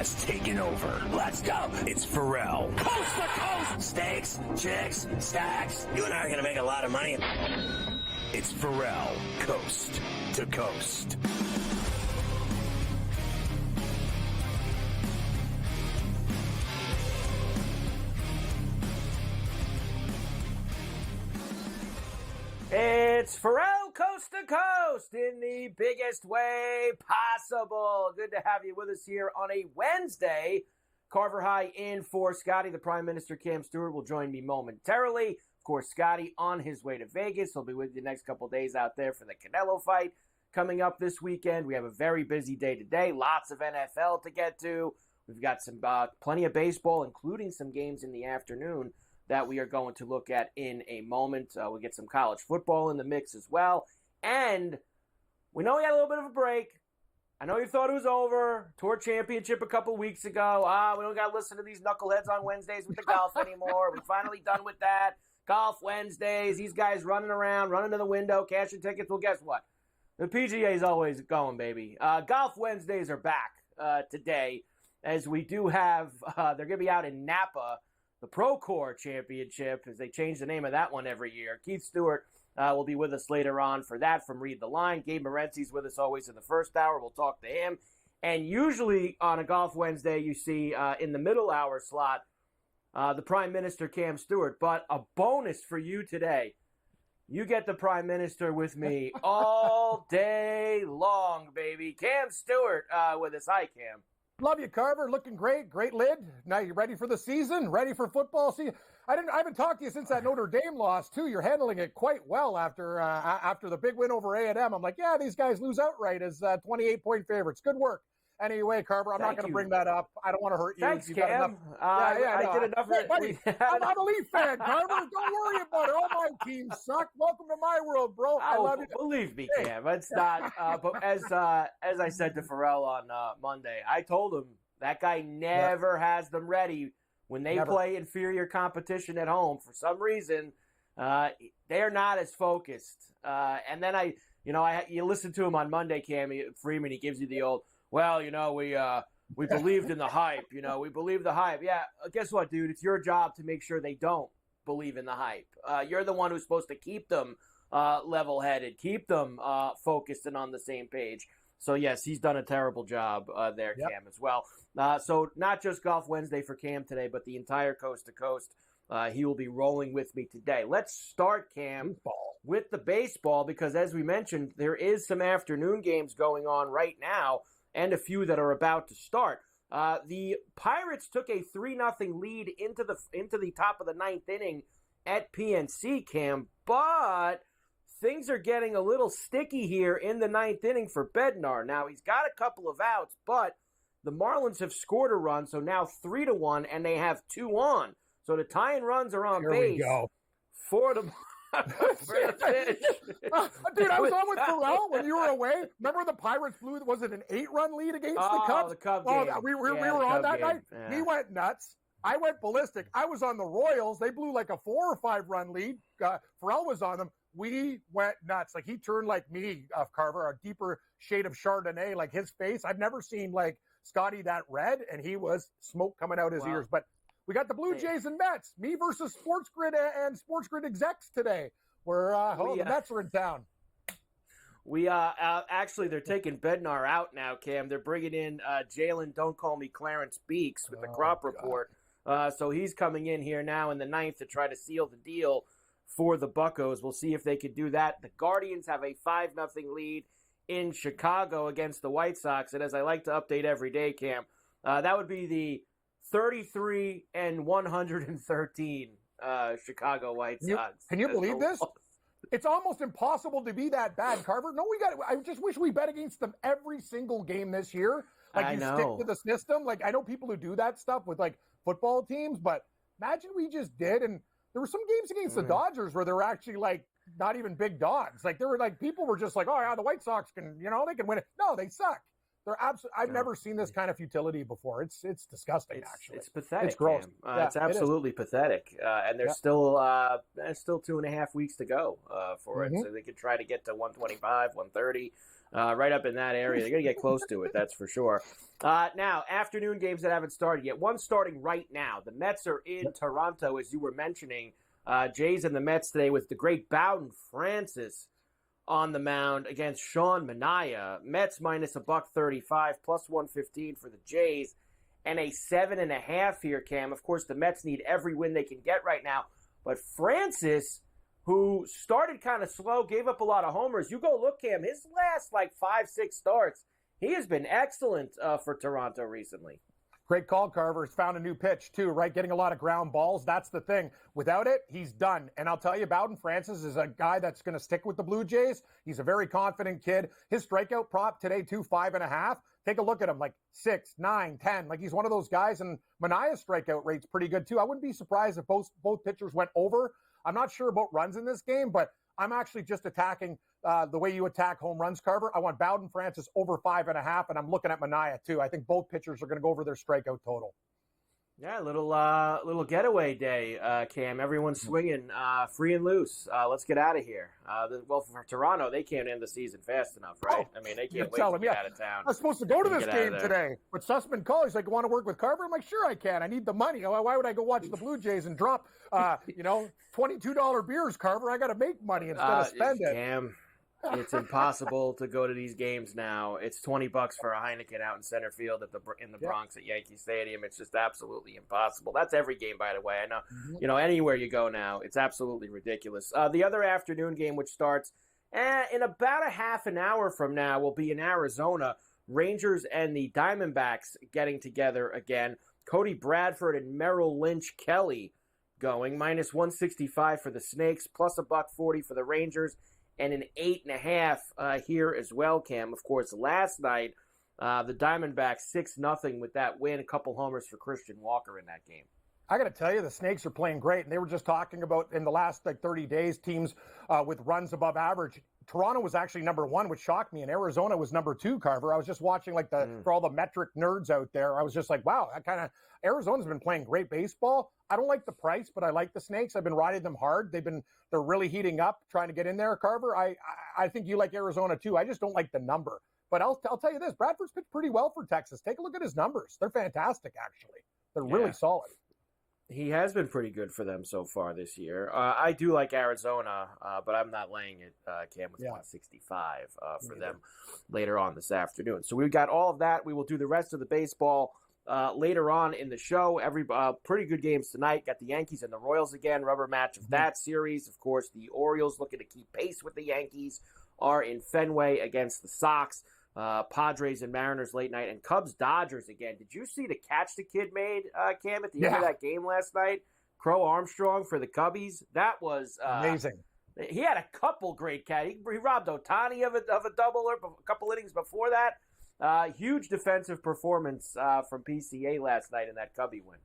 has taken over. Let's go. It's Ferrall. Coast to coast. Steaks, chicks, stacks. You and I are going to make a lot of money. It's Ferrall, coast to coast. It's Ferrall Coast to Coast in the biggest way possible. Good to have you with us here on a Wednesday. Carver High in for Scotty. The Prime Minister Cam Stewart will join me momentarily. Of course, Scotty on his way to Vegas. He'll be with you the next couple days out there for the Canelo fight coming up this weekend. We have a very busy day today. Lots of NFL to get to. We've got some plenty of baseball, including some games in the afternoon that we are going to look at in a moment. We'll get some college football in the mix as well. And we know we had a little bit of a break. I know you thought it was over. Tour championship a couple weeks ago. We don't got to listen to these knuckleheads on Wednesdays with the golf anymore. We're finally done with that. Golf Wednesdays. These guys running around, running to the window, cashing tickets. Well, guess what? The PGA is always going, baby. Golf Wednesdays are back today, as we do have, they're going to be out in Napa, the Procore Championship, as they change the name of that one every year. Keith Stewart will be with us later on for that from Read the Line. Gabe Morency's with us always in the first hour. We'll talk to him. And usually on a Golf Wednesday, you see in the middle hour slot, the Prime Minister Cam Stewart. But a bonus for you today. You get the Prime Minister with me all day long, baby. Cam Stewart with us. Hi, Cam. Love you, Carver. Looking great. Great lid. Now you ready for the season? Ready for football season? I haven't talked to you since that Notre Dame loss, too. You're handling it quite well after the big win over A&M. I'm like, yeah, these guys lose outright as 28-point favorites. Good work. Anyway, Carver, I'm not going to bring that up. I don't want to hurt you. Thanks, Cam. I did enough. Hey, buddy, I'm a Leaf fan, Carver. Don't worry about it. All my teams suck. Welcome to my world, bro. I love you. Believe me, Cam. It's not. But as I said to Ferrall on Monday, I told him that guy never has them ready when they play inferior competition at home. For some reason, they're not as focused. And then you listen to him on Monday, Cam Freeman. He gives you the old, well, we believed in the hype. We believe the hype. Yeah, guess what, dude? It's your job to make sure they don't believe in the hype. You're the one who's supposed to keep them level-headed, keep them focused and on the same page. So, yes, he's done a terrible job there, yep. Cam, as well. So not just Golf Wednesday for Cam today, but the entire Coast to Coast. He will be rolling with me today. Let's start, Cam, with the baseball because, as we mentioned, there is some afternoon games going on right now and a few that are about to start. The Pirates took a 3-0 lead into the top of the ninth inning at PNC, Cam, but things are getting a little sticky here in the ninth inning for Bednar. Now, he's got a couple of outs, but the Marlins have scored a run, so now 3-1, and they have 2 on. So the tying runs are on base. We go. For the finish. Dude, I was on with Ferrall when you were away. Remember the Pirates blew, was it an 8-run lead against the Cubs? The Cubs game. We were on that night. Yeah. We went nuts. I went ballistic. I was on the Royals. They blew like a 4 or 5 run lead. Ferrall was on them. We went nuts. Like he turned like me, Carver, a deeper shade of Chardonnay, like his face. I've never seen like Scotty that red, and he was smoke coming out his ears. But we got the Blue Jays and Mets. Me versus SportsGrid and SportsGrid execs today. Where the Mets are in town. We actually they're taking Bednar out now, Cam. They're bringing in Jalen. Don't call me Clarence Beeks with the crop report. So he's coming in here now in the ninth to try to seal the deal for the Buccos. We'll see if they could do that. The Guardians have a 5-0 lead in Chicago against the White Sox, and as I like to update every day, Cam, that would be the 33-113 Chicago White Sox. Can you believe this? It's almost impossible to be that bad, Carver. No, I just wish we bet against them every single game this year. Like stick to the system. Like I know people who do that stuff with like football teams, but imagine we just did. And there were some games against the Dodgers where they were actually like not even big dogs. Like there were like people were just like, oh yeah, the White Sox can, they can win it. No, they suck. They're I've never seen this kind of futility before. It's disgusting. Actually, it's pathetic. It's gross. It's absolutely pathetic. And there's still 2.5 weeks to go for it, so they could try to get to 125, 130. right up in that area. They're going to get close to it, that's for sure. Now, afternoon games that haven't started yet. One starting right now. The Mets are in Toronto, as you were mentioning. Jays and the Mets today with the great Bowden Francis on the mound against Sean Manaea. Mets minus $1.35, plus 115 for the Jays, and a 7.5 here, Cam. Of course, the Mets need every win they can get right now. But Francis, who started kind of slow, gave up a lot of homers. You go look, Cam, his last 5-6 starts, he has been excellent for Toronto recently. Great call, Carver. He's found a new pitch, too, right? Getting a lot of ground balls. That's the thing. Without it, he's done. And I'll tell you, Bowden Francis is a guy that's going to stick with the Blue Jays. He's a very confident kid. His strikeout prop today, too, 5.5. Take a look at him, 6, 9, 10. He's one of those guys. And Manaea's strikeout rate's pretty good, too. I wouldn't be surprised if both pitchers went over. I'm not sure about runs in this game, but I'm actually just attacking the way you attack home runs, Carver. I want Bowden Francis over 5.5, and I'm looking at Manaea, too. I think both pitchers are going to go over their strikeout total. Yeah, little getaway day, Cam. Everyone's swinging free and loose. Let's get out of here. For Toronto, they can't end the season fast enough, right? I mean, they can't wait to get out of town. I was supposed to go to this game today. But Sussman called. He's like, want to work with Carver? I'm like, sure I can. I need the money. Why would I go watch the Blue Jays and drop, $22 beers, Carver? I got to make money instead of spend it. Cam, it's impossible to go to these games now. It's $20 for a Heineken out in center field in the Bronx at Yankee Stadium. It's just absolutely impossible. That's every game, by the way. I know, anywhere you go now, it's absolutely ridiculous. The other afternoon game, which starts in about a half an hour from now, will be in Arizona. Rangers and the Diamondbacks getting together again. Cody Bradford and Merrill Lynch Kelly going. Minus 165 for the Snakes, plus $1.40 for the Rangers. And an 8.5 here as well, Cam. Of course, last night, the Diamondbacks 6-0 with that win. A couple homers for Christian Walker in that game. I got to tell you, the Snakes are playing great. And they were just talking about in the last 30 days, teams with runs above average. Toronto was actually number 1, which shocked me. And Arizona was number 2, Carver. I was just watching for all the metric nerds out there. I was just like, wow, Arizona's been playing great baseball. I don't like the price, but I like the Snakes. I've been riding them hard. They're really heating up, trying to get in there, Carver. I think you like Arizona too. I just don't like the number. But I'll tell you this, Bradford's pitched pretty well for Texas. Take a look at his numbers. They're fantastic, actually. They're really solid. He has been pretty good for them so far this year. I do like Arizona, but I'm not laying it, Cam, with 165 for them later on this afternoon. So we've got all of that. We will do the rest of the baseball later on in the show. Pretty good games tonight. Got the Yankees and the Royals again, rubber match of that series. Of course, the Orioles looking to keep pace with the Yankees are in Fenway against the Sox. Padres and Mariners late night, and Cubs-Dodgers again. Did you see the catch the kid made, Cam, at the end of that game last night? Crow Armstrong for the Cubbies. That was amazing. He had a couple great catches. He robbed Ohtani of a double or a couple innings before that. Huge defensive performance from PCA last night in that Cubby win.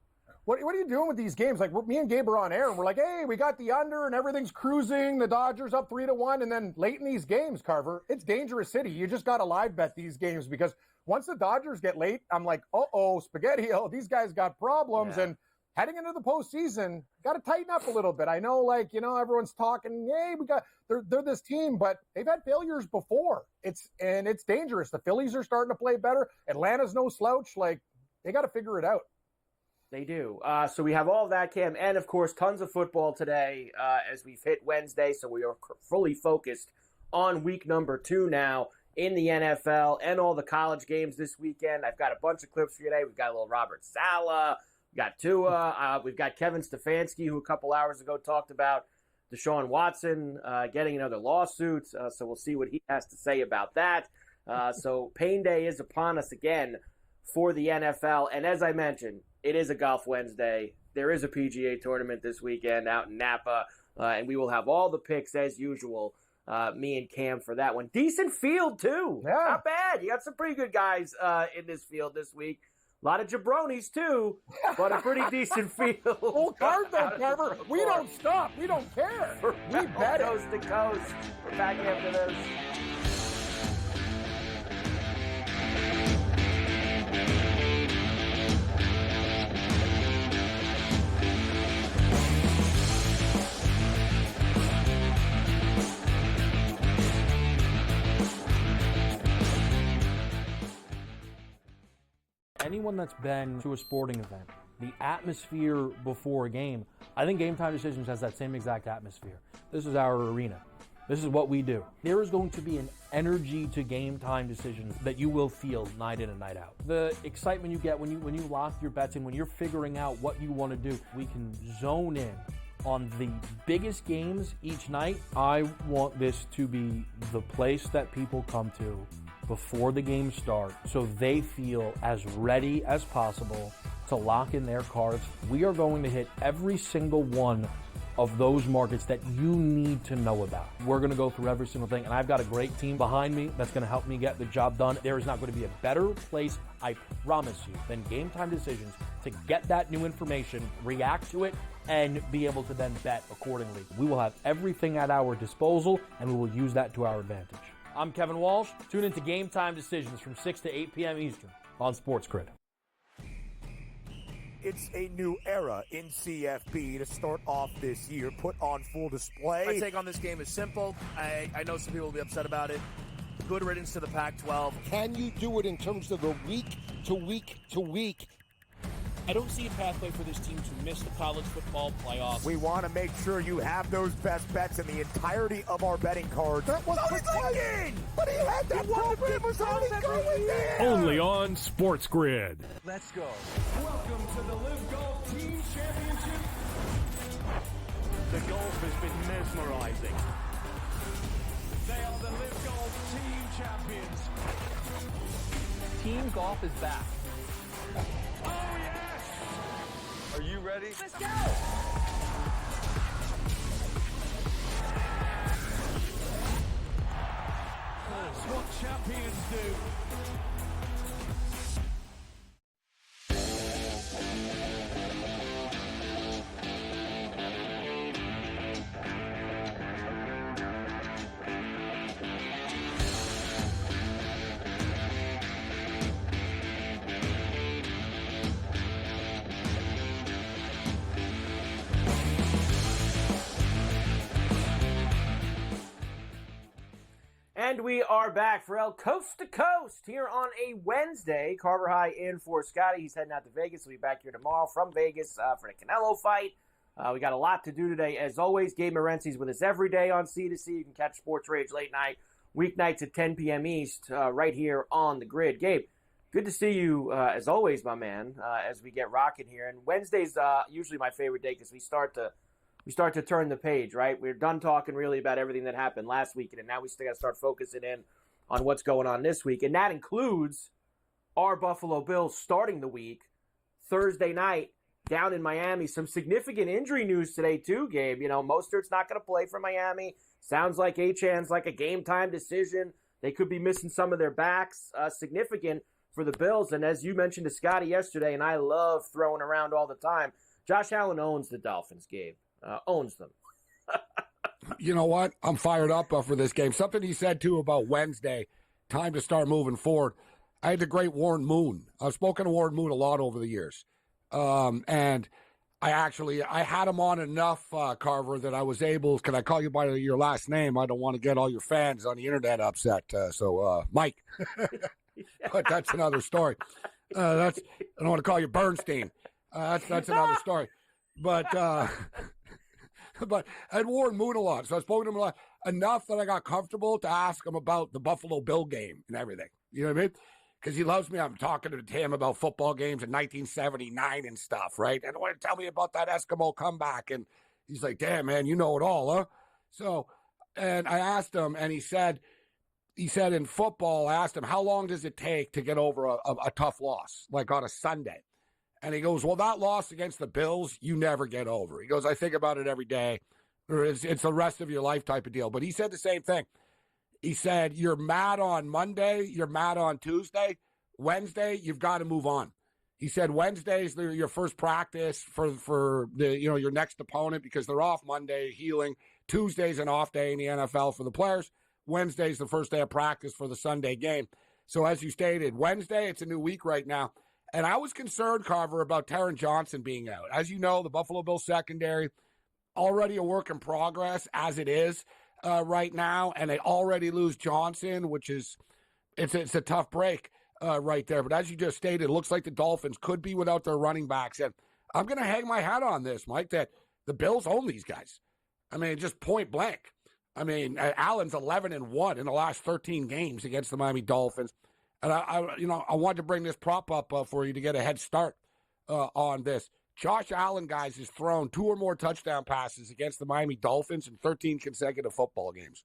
What are you doing with these games? Me and Gabe are on air, and we're like, hey, we got the under, and everything's cruising. The Dodgers up 3-1, and then late in these games, Carver, it's dangerous city. You just got to live bet these games because once the Dodgers get late, I'm like, Spaghetti-O, these guys got problems. And heading into the postseason, got to tighten up a little bit. I know, everyone's talking, hey, they're this team, but they've had failures before. It's dangerous. The Phillies are starting to play better. Atlanta's no slouch. They got to figure it out. They do. So we have all of that, Cam, and, of course, tons of football today as we've hit Wednesday. So we are fully focused on week number 2 now in the NFL and all the college games this weekend. I've got a bunch of clips for you today. We've got a little Robert Saleh. We've got Tua. We've got Kevin Stefanski, who a couple hours ago talked about Deshaun Watson getting another lawsuit. So we'll see what he has to say about that. So Pain Day is upon us again for the NFL. And as I mentioned, it is a Golf Wednesday. There is a PGA tournament this weekend out in Napa, and we will have all the picks as usual, me and Cam, for that one. Decent field, too. Yeah. Not bad. You got some pretty good guys in this field this week. A lot of jabronis, too, but a pretty decent field. Full card, though, Carver. We don't stop. We don't care. We bet it. Coast to coast. We're back after this. anyone that's been to a sporting event, the atmosphere before a game, I think Game Time Decisions has that same exact atmosphere. This is our arena. This is what we do. There is going to be an energy to Game Time Decisions that you will feel night in and night out. The excitement you get when you lock your bets in, when you're figuring out what you want to do, we can zone in on the biggest games each night. I want this to be the place that people come to before the games start so they feel as ready as possible to lock in their cards. We are going to hit every single one of those markets that you need to know about. We're going to go through every single thing, and I've got a great team behind me that's going to help me get the job done. There is not going to be a better place, I promise you, than Game Time Decisions to get that new information, react to it, and be able to then bet accordingly. We will have everything at our disposal, and we will use that to our advantage. I'm Kevin Walsh. Tune into Game Time Decisions from 6 to 8 p.m. Eastern on SportsGrid. It's a new era in CFB to start off this year, put on full display. My take on this game is simple. I know some people will be upset about it. Good riddance to the Pac-12. Can you do it in terms of a week to week to week? I don't see a pathway for this team to miss the college football playoffs. We want to make sure you have those best bets in the entirety of our betting cards. That was thinking! But he had that program was only going there! Only on SportsGrid. Let's go. Welcome to the Live Golf Team Championship. The golf has been mesmerizing. They are the Live Golf Team Champions. Team golf is back. Oh, yes! Are you ready? Let's go! That's what champions do. And we are back, Ferrall, coast to coast here on a Wednesday. Carver High in for Scotty. He's heading out to Vegas. He'll be back here tomorrow from Vegas for the Canelo fight. We got a lot to do today. As always, Gabe Morency's with us every day on C2C. You can catch Sports Rage late night, weeknights at 10 p.m. East, right here on the grid. Gabe, good to see you, as always, my man, as we get rocking here. And Wednesday's usually my favorite day because we start to turn the page, right? We're done talking really about everything that happened last weekend, and now we still got to start focusing in on what's going on this week. And that includes our Buffalo Bills starting the week Thursday night down in Miami. Some significant injury news today too, Gabe. You know, Mostert's not going to play for Miami. Sounds like Achan's like a game-time decision. They could be missing some of their backs. Significant for the Bills. And as you mentioned to Scotty yesterday, and I love throwing around all the time, Josh Allen owns the Dolphins, Gabe. Owns them. You know what? I'm fired up for this game. Something he said, too, about Wednesday, time to start moving forward. I had the great Warren Moon. I've spoken to Warren Moon a lot over the years. And I had him on enough, Carver, that I was able, can I call you by your last name? I don't want to get all your fans on the internet upset. Mike. But that's another story. I don't want to call you Bernstein. That's another story. But I had Warren Moon a lot, so I spoke to him a lot, enough that I got comfortable to ask him about the Buffalo Bill game and everything. You know what I mean? Because he loves me. I'm talking to him about football games in 1979 and stuff, right? And I want to tell me about that Eskimo comeback. And he's like, damn, man, you know it all, huh? So, and I asked him, and he said in football, I asked him, how long does it take to get over a tough loss, like on a Sunday? And he goes, well, that loss against the Bills, you never get over. He goes, I think about it every day. It's the rest of your life type of deal. But he said the same thing. He said, you're mad on Monday, you're mad on Tuesday. Wednesday, you've got to move on. He said Wednesday's your first practice for the your next opponent because they're off Monday, healing. Tuesday's an off day in the NFL for the players. Wednesday's the first day of practice for the Sunday game. So as you stated, Wednesday, it's a new week right now. And I was concerned, Carver, about Taron Johnson being out. As you know, the Buffalo Bills secondary, already a work in progress as it is right now, and they already lose Johnson, which is it's a tough break. right there. But as you just stated, it looks like the Dolphins could be without their running backs. And I'm going to hang my hat on this, Mike, that the Bills own these guys. I mean, just point blank. I mean, Allen's 11-1 in the last 13 games against the Miami Dolphins. And I wanted to bring this prop up for you to get a head start on this. Josh Allen, guys, has thrown 2 or more touchdown passes against the Miami Dolphins in 13 consecutive football games.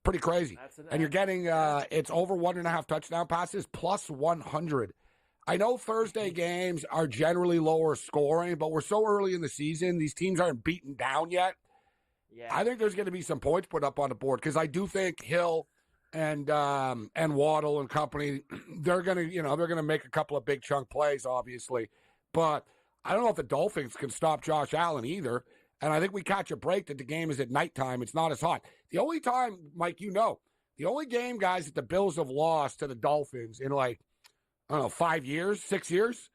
Pretty crazy. And you're getting, it's over 1.5 touchdown passes plus 100. I know Thursday games are generally lower scoring, but we're so early in the season. These teams aren't beaten down yet. Yeah. I think there's going to be some points put up on the board because I do think Hill and Waddle and company, they're going to make a couple of big chunk plays, obviously. But I don't know if the Dolphins can stop Josh Allen either. And I think we catch a break that the game is at nighttime. It's not as hot. The only time, Mike, the only game, guys, that the Bills have lost to the Dolphins in 5 years, 6 years,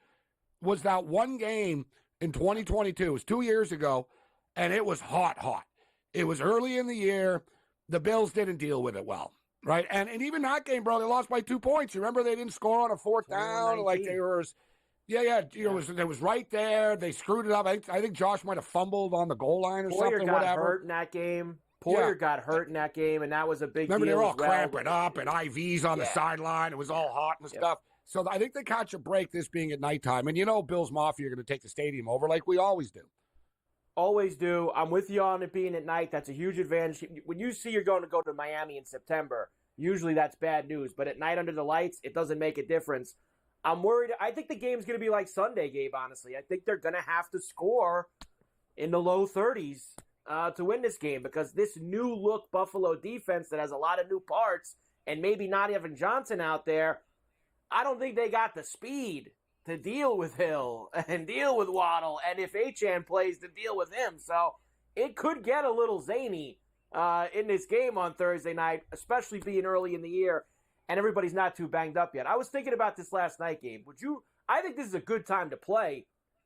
was that one game in 2022. It was 2 years ago, and it was hot. It was early in the year. The Bills didn't deal with it well, right? And even that game, bro, they lost by 2 points. You remember they didn't score on a fourth down? It was right there. They screwed it up. I think Josh might have fumbled on the goal line or something. Got hurt in that game. Poyer got hurt in that game, and that was a big deal. Remember, they were all cramping up and IVs on the sideline. It was all hot and stuff. So I think they catch a break, this being at nighttime. And Bills Mafia are going to take the stadium over like we always do. Always do. I'm with you on it being at night. That's a huge advantage. When you see you're going to go to Miami in September, usually that's bad news. But at night under the lights, it doesn't make a difference. I'm worried. I think the game's going to be like Sunday, Gabe, honestly. I think they're going to have to score in the low 30s to win this game because this new-look Buffalo defense that has a lot of new parts and maybe not Evan Johnson out there, I don't think they got the speed to deal with Hill and deal with Waddle, and if Achane plays, to deal with him. So it could get a little zany in this game on Thursday night, especially being early in the year, and everybody's not too banged up yet. I was thinking about this last night, Gabe. I think this is a good time to play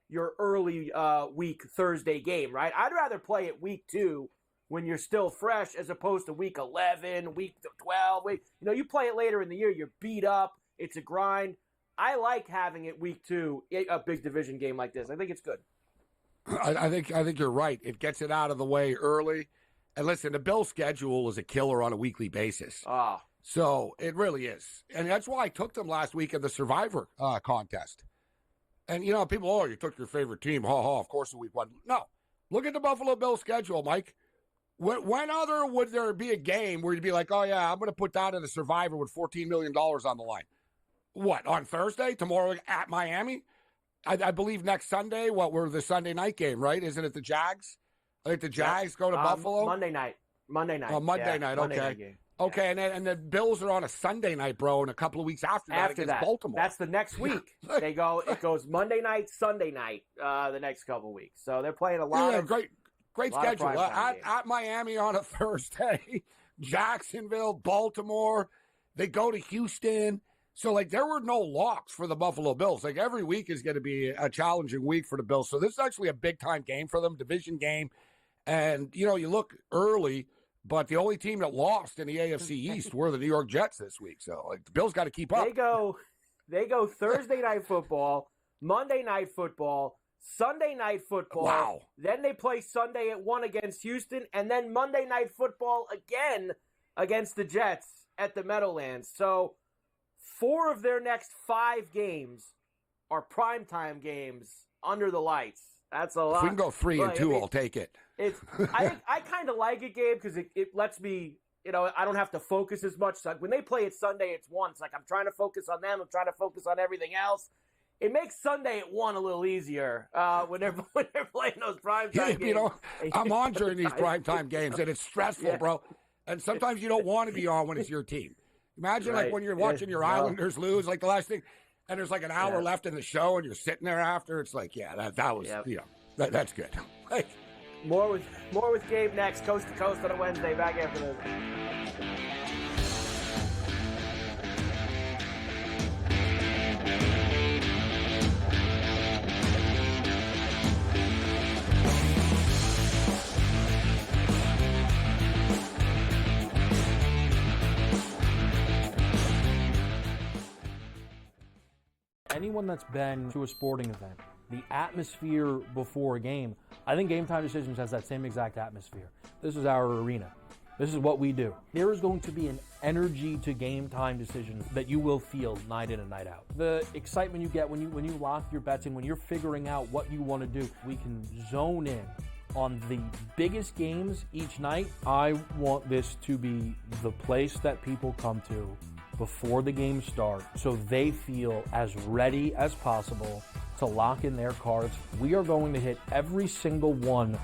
your early week Thursday game, right? I'd rather play it week 2 when you're still fresh as opposed to week 11, week 12. You play it later in the year, you're beat up, it's a grind. I like having it week 2, a big division game like this. I think it's good. I think you're right. It gets it out of the way early. And listen, the Bills' schedule is a killer on a weekly basis. So it really is. And that's why I took them last week in the Survivor contest. And, people, you took your favorite team. Of course, in week 1. No. Look at the Buffalo Bills schedule, Mike. When other would there be a game where you'd be like, oh, yeah, I'm going to put that in the Survivor with $14 million on the line? What, on Thursday? Tomorrow at Miami? I believe next Sunday, we're the Sunday night game, right? Isn't it the Jags? I think the Jags go to Buffalo? Monday night. Oh, Monday night, Monday okay. Night game. Okay, and the Bills are on a Sunday night, bro, and a couple of weeks after that against Baltimore. That's the next week. It goes Monday night, Sunday night, the next couple of weeks. So they're playing a lot of great schedule. At Miami on a Thursday, Jacksonville, Baltimore. They go to Houston. So, there were no locks for the Buffalo Bills. Every week is going to be a challenging week for the Bills. So this is actually a big-time game for them, division game. And, you look early, but the only team that lost in the AFC East were the New York Jets this week. So, the Bills got to keep up. They go Thursday night football, Monday night football, Sunday night football. Wow. Then they play Sunday at 1 against Houston, and then Monday night football again against the Jets at the Meadowlands. So 4 of their next 5 games are primetime games under the lights. That's a lot. If we can go 3 and 2, I'll take it. I kind of like it, Gabe, because it lets me, I don't have to focus as much. So when they play it Sunday, it's 1. It's I'm trying to focus on them. I'm trying to focus on everything else. It makes Sunday at 1 a little easier when they're playing those primetime games. I'm on during these primetime games, and it's stressful, bro. And sometimes you don't want to be on when it's your team. Imagine when you're watching your Islanders lose, the last thing, and there's an hour left in the show, and you're sitting there after. It's that was that's good. More with Gabe next, coast to coast on a Wednesday. Back after this. Anyone that's been to a sporting event, the atmosphere before a game, I think Game Time Decisions has that same exact atmosphere. This is our arena. This is what we do. There is going to be an energy to Game Time Decisions that you will feel night in and night out. The excitement you get when you lock your bets in, when you're figuring out what you want to do, we can zone in on the biggest games each night. I want this to be the place that people come to before the games start so they feel as ready as possible to lock in their cards. We are going to hit every single one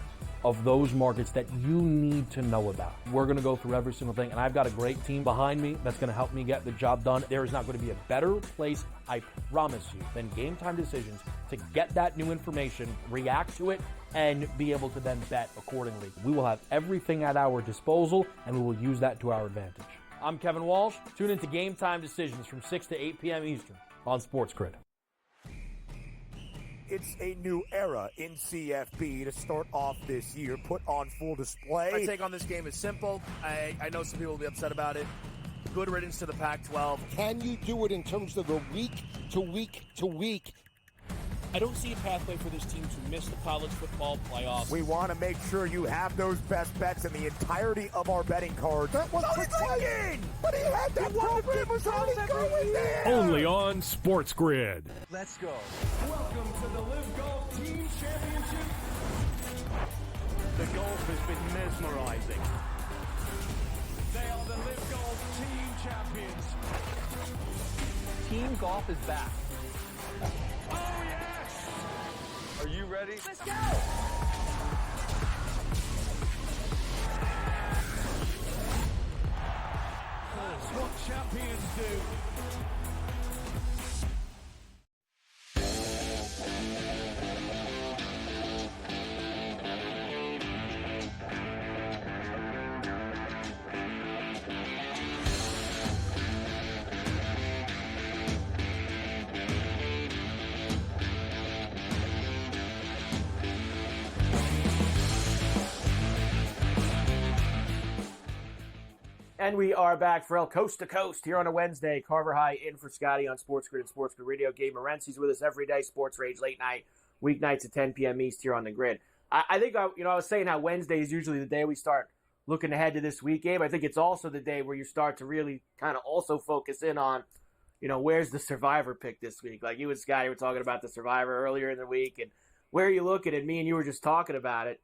of those markets that you need to know about. We're going to go through every single thing, and I've got a great team behind me that's going to help me get the job done. There is not going to be a better place, I promise you, than Game Time Decisions to get that new information, react to it, and be able to then bet accordingly. We will have everything at our disposal, and we will use that to our advantage. I'm Kevin Walsh. Tune into Game Time Decisions from 6 to 8 p.m. Eastern on SportsGrid. It's a new era in CFB to start off this year, put on full display. My take on this game is simple. I know some people will be upset about it. Good riddance to the Pac-12. Can you do it in terms of the week to week to week? I don't see a pathway for this team to miss the college football playoffs. We want to make sure you have those best bets in the entirety of our betting cards. That was thinking! But he had that program was only going there! Only on SportsGrid. Let's go. Welcome to the Live Golf Team Championship. The golf has been mesmerizing. They are the Live Golf Team Champions. Team golf is back. Oh, yes! Are you ready? Let's go! That's what champions do. And we are back, Ferrall, coast to coast here on a Wednesday. Carver High in for Scotty on SportsGrid and SportsGrid Radio. Gabe Morency's with us every day. Sports Rage late night, weeknights at 10 p.m. East here on the grid. I think I was saying how Wednesday is usually the day we start looking ahead to this week, Gabe. I think it's also the day where you start to really kind of also focus in on, where's the Survivor pick this week? Like you and Scotty were talking about the Survivor earlier in the week, and where you looking at me and you were just talking about it.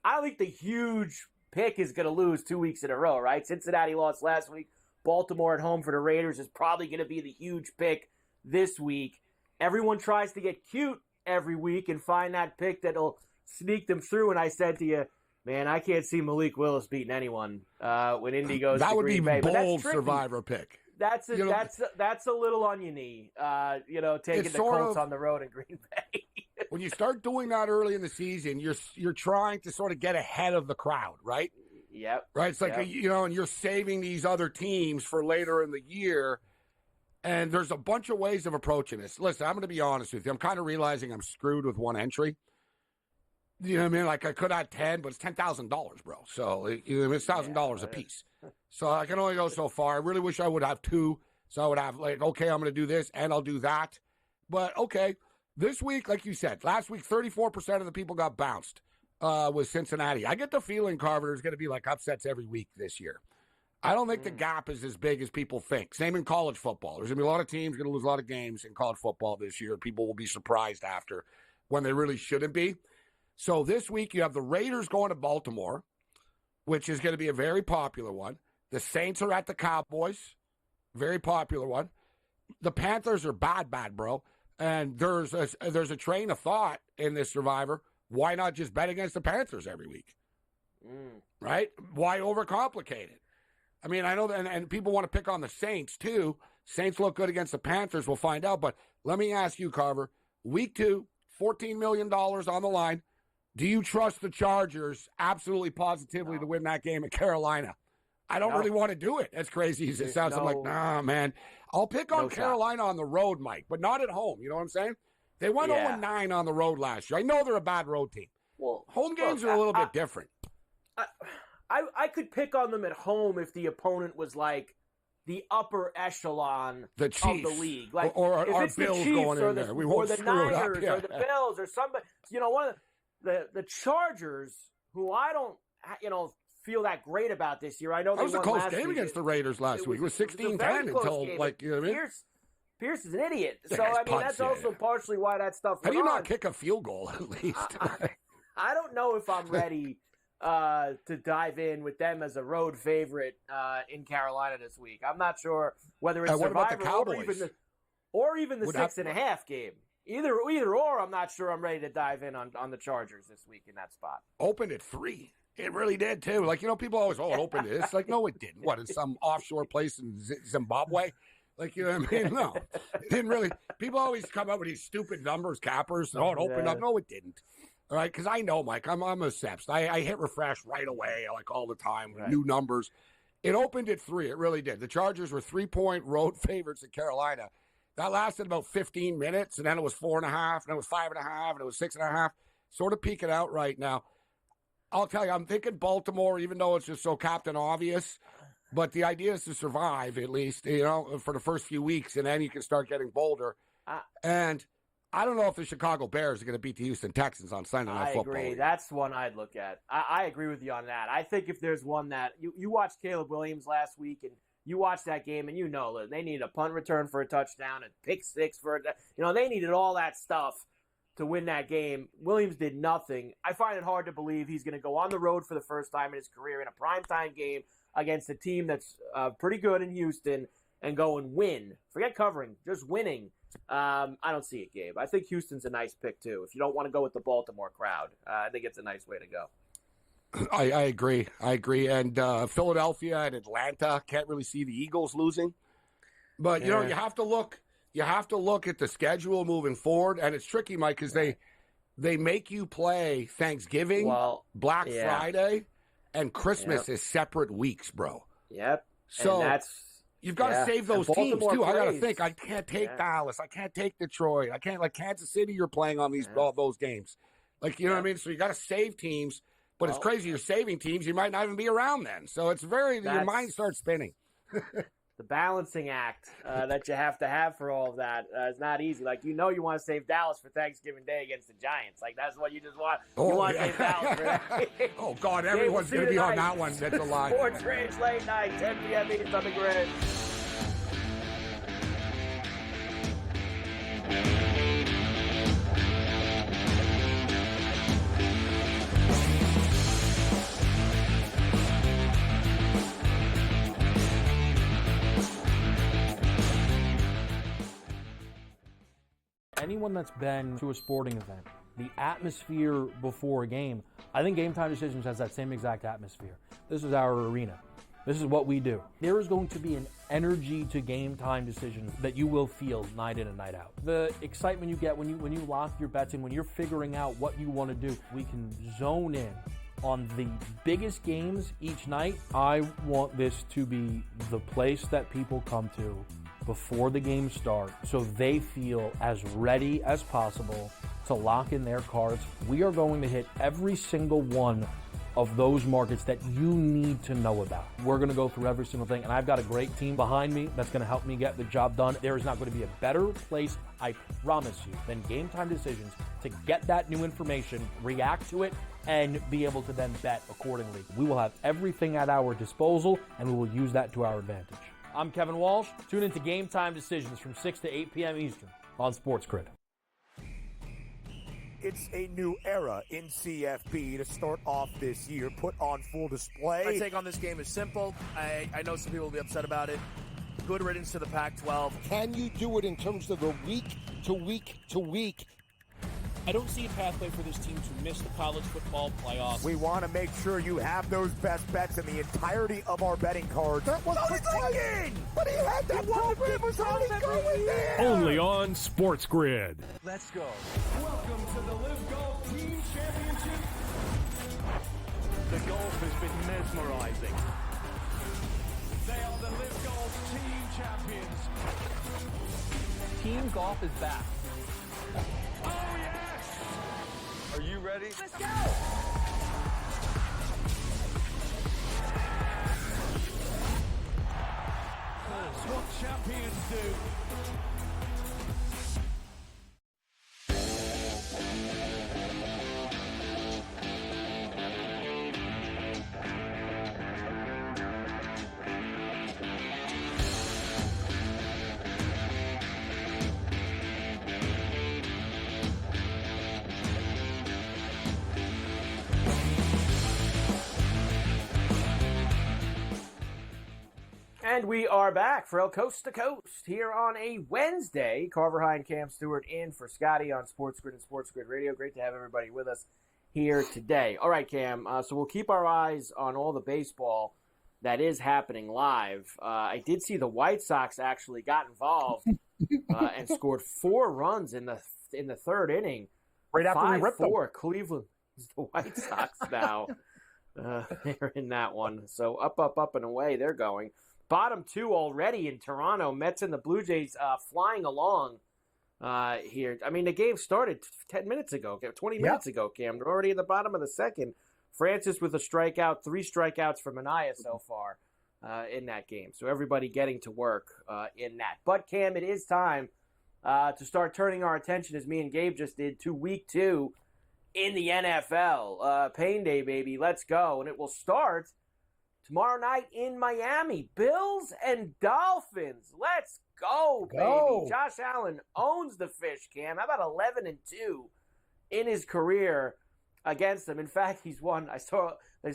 I don't think the huge pick is going to lose 2 weeks in a row, right? Cincinnati lost last week. Baltimore at home for the Raiders is probably going to be the huge pick this week. Everyone tries to get cute every week and find that pick that'll sneak them through. And I said to you, man, I can't see Malik Willis beating anyone when Indy goes to Green Bay. That would be bold Survivor pick. That's a little on your knee, taking the Colts on the road in Green Bay. When you start doing that early in the season, you're trying to sort of get ahead of the crowd, right? Yep. Right. It's like, and you're saving these other teams for later in the year. And there's a bunch of ways of approaching this. Listen, I'm going to be honest with you. I'm kind of realizing I'm screwed with one entry. You know what I mean? Like I could add 10, but it's $10,000, bro. So it's $1,000 a piece. So I can only go so far. I really wish I would have two. So I would have okay, I'm going to do this and I'll do that. But okay. This week, like you said, last week, 34% of the people got bounced with Cincinnati. I get the feeling, Carver, there's going to be like upsets every week this year. I don't think the gap is as big as people think. Same in college football. There's going to be a lot of teams going to lose a lot of games in college football this year. People will be surprised after when they really shouldn't be. So this week, you have the Raiders going to Baltimore, which is going to be a very popular one. The Saints are at the Cowboys, very popular one. The Panthers are bad, bro. And there's a train of thought in this Survivor. Why not just bet against the Panthers every week? Right? Why overcomplicate it? I mean, I know that, and people want to pick on the Saints, too. Saints look good against the Panthers. We'll find out. But let me ask you, Carver. Week 2, $14 million on the line. Do you trust the Chargers absolutely positively to win that game at Carolina? I don't really want to do it. As crazy as it sounds, I'm like, nah, man. I'll pick on Carolina on the road, Mike, but not at home. You know what I'm saying? They went 0-9 on the road last year. I know they're a bad road team. Well, home games are a little bit different. I could pick on them at home if the opponent was like the upper echelon the Chiefs, of the league. Like, or if our it's Bills the Chiefs going or in the, there. We or won't the screw it up. Niners Yeah. or the Bills or somebody, one of the Chargers, who I don't, feel that great about this year. I know that was they a won close last game week. against the Raiders last week. It was 16-10 until, game. like, you know what I mean? Pierce is an idiot. So, Yeah, I mean, that's also partially why that stuff How went do you on. not kick a field goal, at least? I don't know if I'm ready to dive in with them as a road favorite in Carolina this week. I'm not sure whether it's what about the Survivor Cowboys? or even the 6.5 game. Either or, I'm not sure I'm ready to dive in on the Chargers this week in that spot. Opened at 3. It really did, too. Like, people always, it opened at this. Like, no, it didn't. What, in some offshore place in Zimbabwe? Like, you know what I mean? No, it didn't really. People always come up with these stupid numbers, cappers. And, it opened up. No, it didn't. All right, because I know, Mike, I'm a Seps. I hit refresh right away, like all the time, with new numbers. It opened at 3. It really did. The Chargers were 3-point road favorites in Carolina. That lasted about 15 minutes, and then it was 4.5, and it was 5.5, and it was 6.5. Sort of peaking out right now. I'll tell you, I'm thinking Baltimore, even though it's just so Captain Obvious. But the idea is to survive, at least, for the first few weeks, and then you can start getting bolder. And I don't know if the Chicago Bears are going to beat the Houston Texans on Sunday Night Football. I agree. That's one I'd look at. I agree with you on that. I think if there's one that you watched Caleb Williams last week, and you watched that game, and they needed a punt return for a touchdown, and pick six for they needed all that stuff to win that game. Williams did nothing. I find it hard to believe he's going to go on the road for the first time in his career in a primetime game against a team that's pretty good in Houston and go and win. Forget covering, just winning. I don't see it, Gabe. I think Houston's a nice pick, too. If you don't want to go with the Baltimore crowd, I think it's a nice way to go. I agree. And Philadelphia and Atlanta, can't really see the Eagles losing. But, you have to look. You have to look at the schedule moving forward, and it's tricky, Mike, because they make you play Thanksgiving, Black Friday, and Christmas as separate weeks, bro. Yep. So you've got to save those teams, too. I got to think. I can't take Dallas. I can't take Detroit. I can't, like Kansas City, you're playing on all those games. Like, you know what I mean? So you got to save teams, but it's crazy. You're saving teams. You might not even be around then. So it's your mind starts spinning. The balancing act that you have to have for all of that is not easy. Like, you want to save Dallas for Thanksgiving Day against the Giants. Like, that's what you just want. You want to save Dallas for that. Oh, God, everyone's going to be on that one. That's a lie. SportsGrid late night, 10 p.m. East on the Grid. Anyone that's been to a sporting event, the atmosphere before a game, I think Game Time Decisions has that same exact atmosphere. This is our arena. This is what we do. There is going to be an energy to Game Time Decisions that you will feel night in and night out. The excitement you get when you lock your bets in, when you're figuring out what you want to do, we can zone in on the biggest games each night. I want this to be the place that people come to before the games start so they feel as ready as possible to lock in their cards. We are going to hit every single one of those markets that you need to know about. We're going to go through every single thing, and I've got a great team behind me that's going to help me get the job done. There is not going to be a better place, I promise you, than Game Time Decisions to get that new information, react to it, and be able to then bet accordingly. We will have everything at our disposal, and we will use that to our advantage. I'm Kevin Walsh. Tune into Game Time Decisions from 6 to 8 p.m. Eastern on SportsGrid. It's a new era in CFP to start off this year, put on full display. My take on this game is simple. I know some people will be upset about it. Good riddance to the Pac-12. Can you do it in terms of the week to week to week? I don't see a pathway for this team to miss the college football playoffs. We want to make sure you have those best bets in the entirety of our betting cards. That was thinking! But he had that program was already going there! Only on SportsGrid. Let's go. Welcome to the Live Golf Team Championship. The golf has been mesmerizing. They are the Live Golf Team Champions. Team golf is back. Oh, yes! Are you ready? Let's go! what champions do. And we are back for El Coast to Coast here on a Wednesday. Carver High and Cam Stewart in for Scotty on SportsGrid and SportsGrid Radio. Great to have everybody with us here today. All right, Cam, so we'll keep our eyes on all the baseball that is happening live. I did see the White Sox actually got involved and scored 4 runs in the third inning. Right after we ripped them. 5-4, Cleveland is the White Sox now. They're in that one. So up, and away they're going. Bottom 2 already in Toronto. Mets and the Blue Jays flying along here. I mean, the game started 10 minutes ago, 20 minutes ago, Cam. They're already at the bottom of the second. Francis with a strikeout, 3 strikeouts for Manaea so far in that game. So everybody getting to work in that. But, Cam, it is time to start turning our attention, as me and Gabe just did, to Week 2 in the NFL. Pain Day, baby. Let's go. And it will start tomorrow night in Miami. Bills and Dolphins. Let's go, baby. Josh Allen owns the fish, Cam. How about 11-2 in his career against them? In fact, he's won. I saw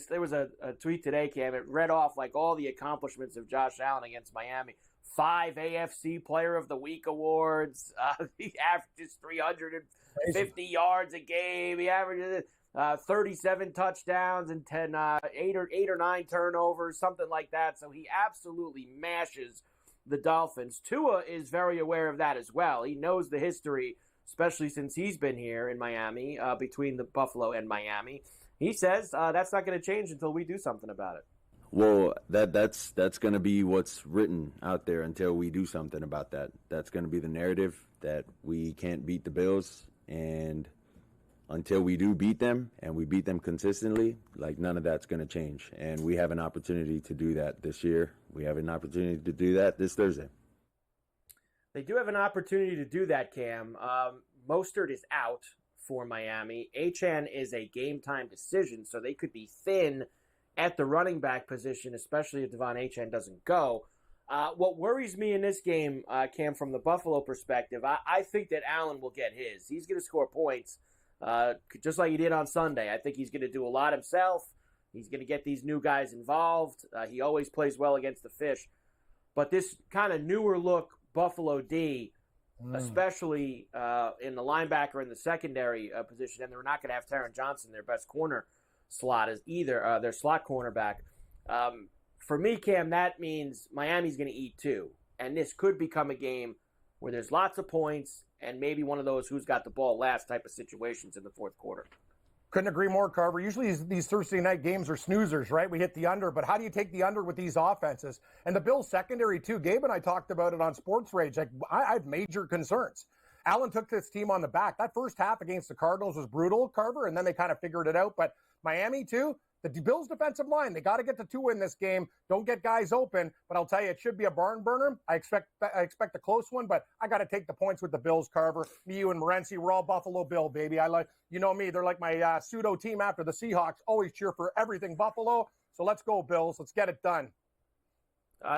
there was a tweet today, Cam. It read off like all the accomplishments of Josh Allen against Miami. 5 AFC Player of the Week awards. He averages 350 yards a game. He averages 37 touchdowns and 8 or 9 turnovers, something like that. So he absolutely mashes the Dolphins. Tua is very aware of that as well. He knows the history, especially since he's been here in Miami, between the Buffalo and Miami. He says that's not going to change until we do something about it. Well, that's going to be what's written out there until we do something about that. That's going to be the narrative, that we can't beat the Bills, and until we do beat them, and we beat them consistently, like, none of that's going to change. And we have an opportunity to do that this year. We have an opportunity to do that this Thursday. They do have an opportunity to do that, Cam. Mostert is out for Miami. Achane is a game-time decision, so they could be thin at the running back position, especially if Devon Achane doesn't go. What worries me in this game, Cam, from the Buffalo perspective, I think that Allen will get his. He's going to score points. Just like he did on Sunday. I think he's going to do a lot himself. He's going to get these new guys involved. He always plays well against the fish. But this kind of newer look Buffalo D, especially in the linebacker and the secondary position, and they're not going to have Taron Johnson, their best corner slot, as either their slot cornerback. For me, Cam, that means Miami's going to eat 2. And this could become a game where there's lots of points and maybe one of those who's got the ball last type of situations in the fourth quarter. Couldn't agree more, Carver. Usually these Thursday night games are snoozers, right? We hit the under, but how do you take the under with these offenses? And the Bills secondary, too. Gabe and I talked about it on Sports Rage. Like, I have major concerns. Allen took this team on the back. That first half against the Cardinals was brutal, Carver, and then they kind of figured it out. But Miami, too, the Bills' defensive line, they got to get the 2 in this game. Don't get guys open, but I'll tell you, it should be a barn burner. I expect a close one, but I got to take the points with the Bills, Carver. Me, you, and Morency, we're all Buffalo Bill, baby. You know me, they're like my pseudo team after the Seahawks. Always cheer for everything Buffalo. So let's go, Bills. Let's get it done.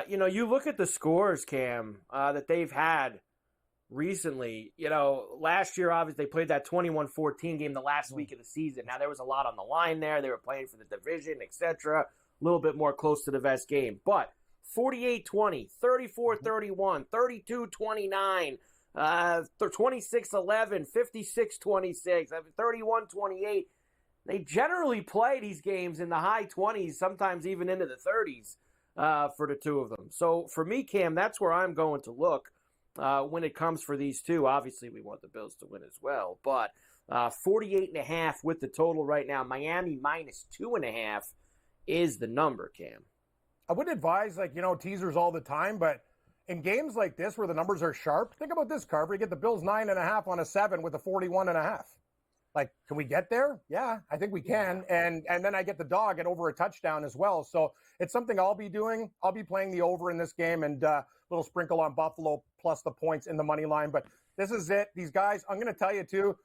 You look at the scores, Cam, that they've had recently. Last year, obviously, they played that 21-14 game the last week of the season. Now, there was a lot on the line there. They were playing for the division, etc. A little bit more close to the vest game. But 48-20, 34-31, 32-29, 26-11, 56-26, 31-28. They generally play these games in the high 20s, sometimes even into the 30s for the two of them. So, for me, Cam, that's where I'm going to look. When it comes for these two. Obviously, we want the Bills to win as well. But 48.5 with the total right now. Miami minus 2.5 is the number, Cam. I would advise, teasers all the time, but in games like this where the numbers are sharp, think about this, Carver. You get the Bills 9.5 on a 7 with a 41.5. Like, can we get there? Yeah, I think we can. And then I get the dog at over a touchdown as well. So it's something I'll be doing. I'll be playing the over in this game and a little sprinkle on Buffalo plus the points in the money line. But this is it. These guys, I'm going to tell you too,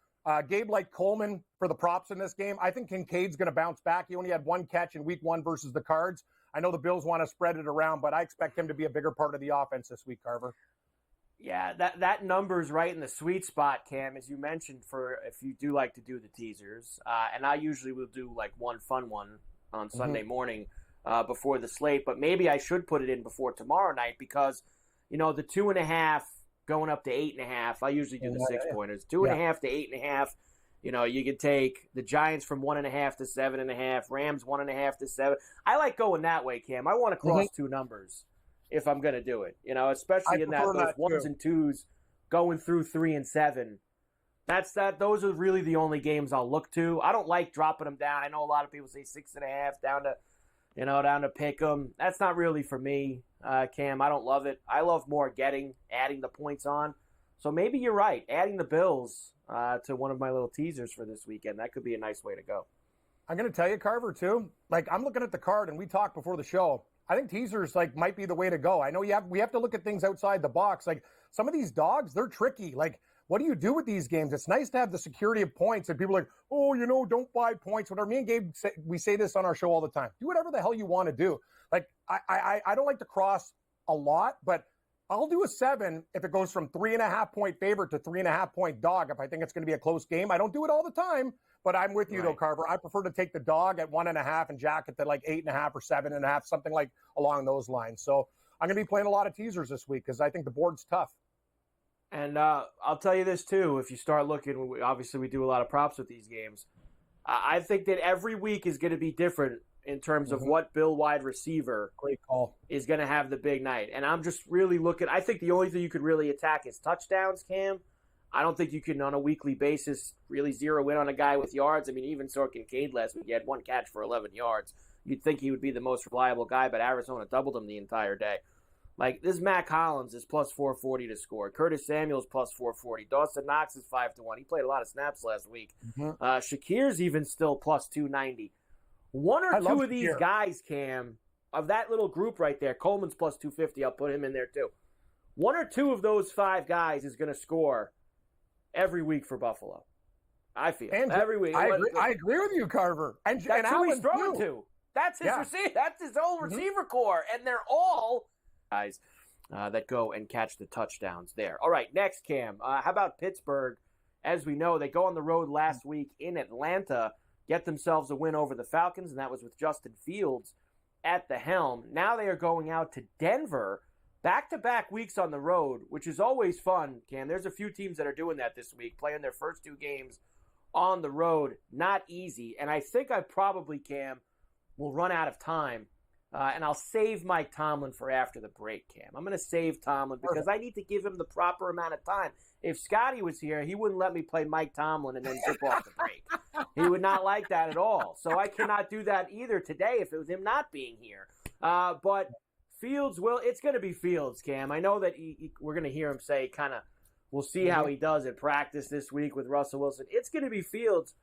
Gabe liked Coleman for the props in this game. I think Kincaid's going to bounce back. He only had one catch in week 1 versus the Cards. I know the Bills want to spread it around, but I expect him to be a bigger part of the offense this week, Carver. Yeah, that number's right in the sweet spot, Cam, as you mentioned, for if you do like to do the teasers. And I usually will do like one fun one on Sunday morning before the slate, but maybe I should put it in before tomorrow night because, the 2.5 going up to 8.5. I usually do the 6-pointers. 2.5 to 8.5. You could take the Giants from 1.5 to 7.5, Rams 1.5 to 7. I like going that way, Cam. I want to cross two numbers if I'm going to do it, especially in those 1s and 2s going through 3 and 7. Those are really the only games I'll look to. I don't like dropping them down. I know a lot of people say 6.5 down to pick them. That's not really for me, Cam. I don't love it. I love more adding the points on. So maybe you're right. Adding the Bills to one of my little teasers for this weekend. That could be a nice way to go. I'm going to tell you, Carver, too. Like, I'm looking at the card, and we talked before the show. I think teasers might be the way to go. I know we have to look at things outside the box. Like some of these dogs, they're tricky. Like, what do you do with these games? It's nice to have the security of points, and people are like, oh, don't buy points. Whatever. Me and Gabe we say this on our show all the time. Do whatever the hell you want to do. Like I don't like to cross a lot, but I'll do a 7 if it goes from 3.5 point favorite to 3.5 point dog. If I think it's going to be a close game, I don't do it all the time. But I'm with you, though, Carver. I prefer to take the dog at 1.5 and jack it to like 8.5 or 7.5, something like along those lines. So I'm going to be playing a lot of teasers this week because I think the board's tough. And I'll tell you this, too. If you start looking, obviously we do a lot of props with these games. I think that every week is going to be different in terms of what Bill wide receiver is going to have the big night. And I'm just really looking – I think the only thing you could really attack is touchdowns, Cam. I don't think you can, on a weekly basis, really zero in on a guy with yards. I mean, even saw Kincaid last week. He had one catch for 11 yards. You'd think he would be the most reliable guy, but Arizona doubled him the entire day. Like, this Mac Hollins is plus 440 to score. Curtis Samuel's plus 440. Dawson Knox is 5-1. He played a lot of snaps last week. Shakir's even still plus 290. One or two of these guys, Cam, of that little group right there, Coleman's plus 250. I'll put him in there too. One or two of those 5 guys is going to score every week for Buffalo. I feel every week. I agree with you, Carver. And that's who he's throwing to. That's his receiver. That's his whole receiver core, and they're all guys that go and catch the touchdowns there. All right, next, Cam. How about Pittsburgh? As we know, they go on the road last week in Atlanta, get themselves a win over the Falcons, and that was with Justin Fields at the helm. Now they are going out to Denver. Back-to-back weeks on the road, which is always fun, Cam. There's a few teams that are doing that this week, playing their first 2 games on the road. Not easy. And I think I probably, Cam, will run out of time. And I'll save Mike Tomlin for after the break, Cam. I'm going to save Tomlin because I need to give him the proper amount of time. If Scotty was here, he wouldn't let me play Mike Tomlin and then zip off the break. He would not like that at all. So I cannot do that either today if it was him not being here. But Fields it's going to be Fields, Cam. I know that we're going to hear him say we'll see how he does at practice this week with Russell Wilson. It's going to be Fields.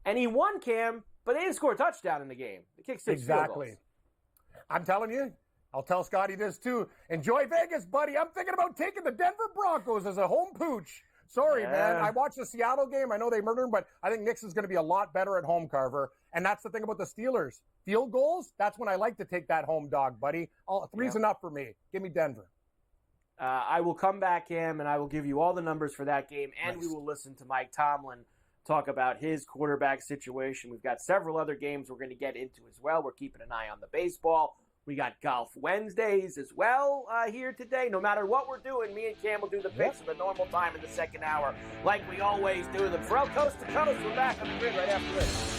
And he won, Cam, but they didn't score a touchdown in the game. They kicked 6 field goals. I'm telling you, I'll tell Scotty this too. Enjoy Vegas, buddy. I'm thinking about taking the Denver Broncos as a home pooch. Sorry, man. I watched the Seattle game. I know they murdered him, but I think Knicks is going to be a lot better at home, Carver. And that's the thing about the Steelers. Field goals, that's when I like to take that home dog, buddy. 3's enough for me. Give me Denver. I will come back, Cam, and I will give you all the numbers for that game, and we will listen to Mike Tomlin talk about his quarterback situation. We've got several other games we're going to get into as well. We're keeping an eye on the baseball. We got Golf Wednesdays as well here today. No matter what we're doing, me and Cam will do the picks at the normal time in the second hour, like we always do them. Ferrall Coast to Coast, we're back on the grid right after this.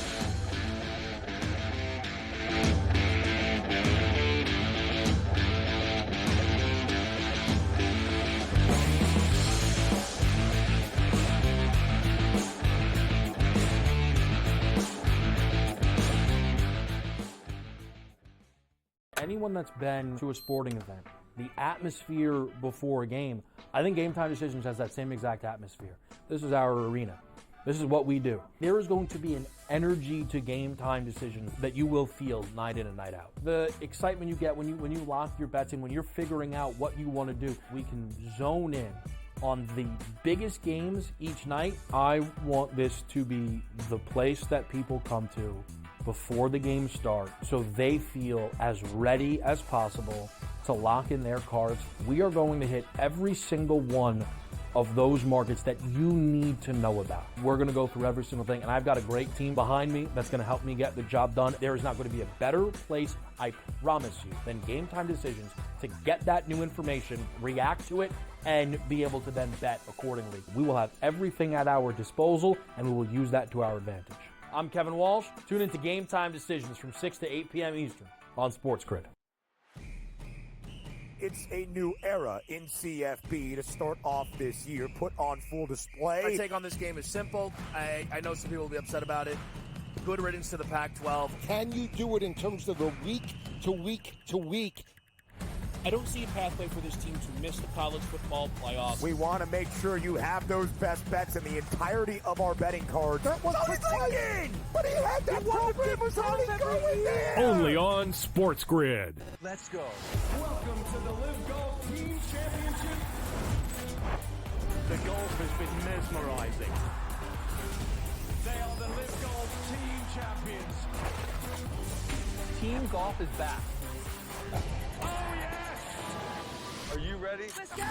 Anyone that's been to a sporting event, the atmosphere before a game, I think Game Time Decisions has that same exact atmosphere. This is our arena. This is what we do. There is going to be an energy to game time decisions that you will feel night in and night out. The excitement you get when you lock your bets in, when you're figuring out what you want to do, we can zone in on the biggest games each night. I want this to be the place that people come to before the games start so they feel as ready as possible to lock in their cards. We are going to hit every single one of those markets that you need to know about. We're going to go through every single thing, and I've got a great team behind me that's going to help me get the job done. There is not going to be a better place, I promise you, than Game Time Decisions to get that new information, react to it, and be able to then bet accordingly. We will have everything at our disposal, and we will use that to our advantage. I'm Kevin Walsh. Tune into Game Time Decisions from 6 to 8 p.m. Eastern on SportsGrid. It's a new era in CFB to start off this year, put on full display. My take on this game is simple. I know some people will be upset about it. Good riddance to the Pac-12. Can you do it in terms of the week to week to week? I don't see a pathway for this team to miss the college football playoffs. We want to make sure you have those best bets in the entirety of our betting cards. That was playing! But he had that program was only going there! Only on SportsGrid. Let's go. Welcome to the Live Golf Team Championship. The golf has been mesmerizing. They are the Live Golf Team Champions. Team golf is back. Oh, yes! Are you ready? Let's go!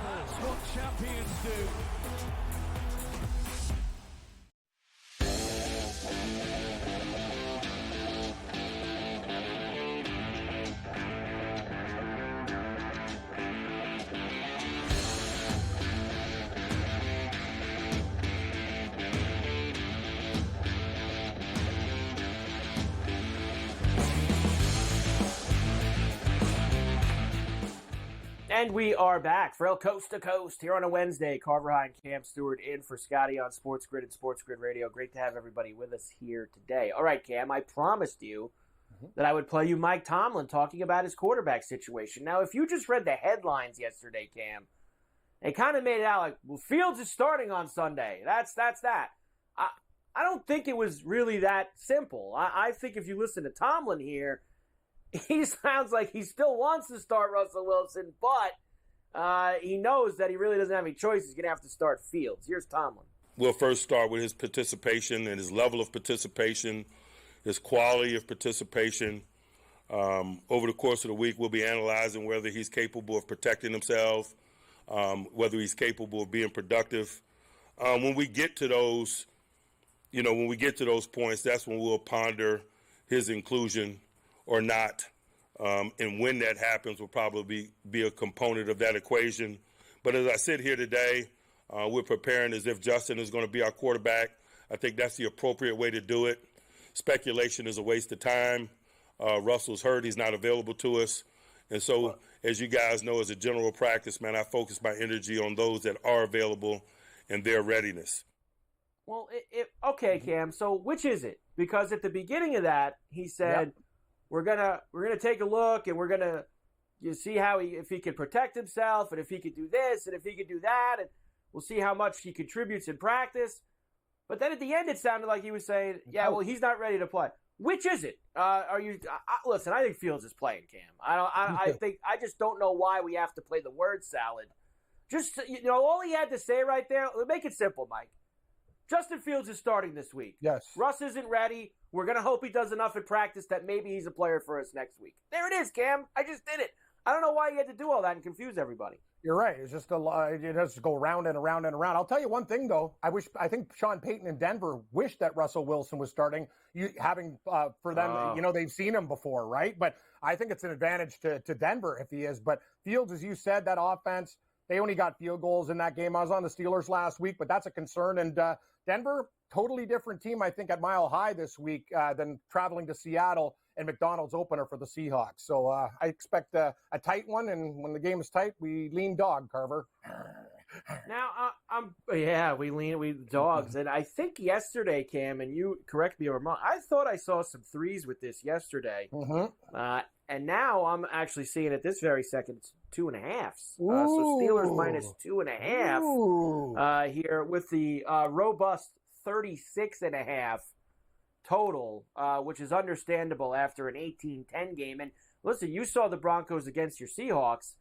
That's what champions do. And we are back. Ferrall Coast to Coast here on a Wednesday. Carver High and Cam Stewart in for Scotty on SportsGrid and SportsGrid Radio. Great to have everybody with us here today. All right, Cam, I promised you that I would play you Mike Tomlin talking about his quarterback situation. Now, if you just read the headlines yesterday, Cam, they kind of made it out like, well, Fields is starting on Sunday. That's that. I don't think it was really that simple. I think if you listen to Tomlin here, he sounds like he still wants to start Russell Wilson, but he knows that he really doesn't have any choice. He's going to have to start Fields. Here's Tomlin. We'll first start with his participation and his level of participation, his quality of participation. Over the course of the week, we'll be analyzing whether he's capable of protecting himself, whether he's capable of being productive. When we get to those, points, that's when we'll ponder his inclusion or not. And when that happens will probably be a component of that equation. But as I sit here today, we're preparing as if Justin is going to be our quarterback. I think that's the appropriate way to do it. Speculation is a waste of time. Russell's hurt. He's not available to us. And so, as you guys know, as a general practice, man, I focus my energy on those that are available and their readiness. Well, okay, Cam, so which is it? Because at the beginning of that, he said, We're gonna take a look and we're gonna see if he can protect himself and if he could do this and if he could do that, and we'll see how much he contributes in practice. But then at the end, it sounded like he was saying, well, he's not ready to play. Which is it? Listen, I think Fields is playing, Cam. I just don't know why we have to play the word salad. Just, all he had to say right there, make it simple, Mike. Justin Fields is starting this week. Yes. Russ isn't ready. We're going to hope he does enough in practice that maybe he's a player for us next week. There it is, Cam. I just did it. I don't know why you had to do all that and confuse everybody. You're right. It's just it has to go round and around and around. I'll tell you one thing, though. I think Sean Payton in Denver wished that Russell Wilson was starting, for them, they've seen him before, right? But I think it's an advantage to Denver if he is. But Fields, as you said, that offense, they only got field goals in that game. I was on the Steelers last week, but that's a concern. And Denver, totally different team, I think, at Mile High this week than traveling to Seattle and McDonald's opener for the Seahawks. So I expect a tight one, and when the game is tight, we lean dog, Carver. Now, we dogs. And I think yesterday, Cam, and you correct me if I'm wrong, I thought I saw some threes with this yesterday. And now I'm actually seeing it this very second. It's 2.5. So Steelers minus 2.5 here with the robust 36.5 total, which is understandable after an 18-10 game. And listen, you saw the Broncos against your Seahawks.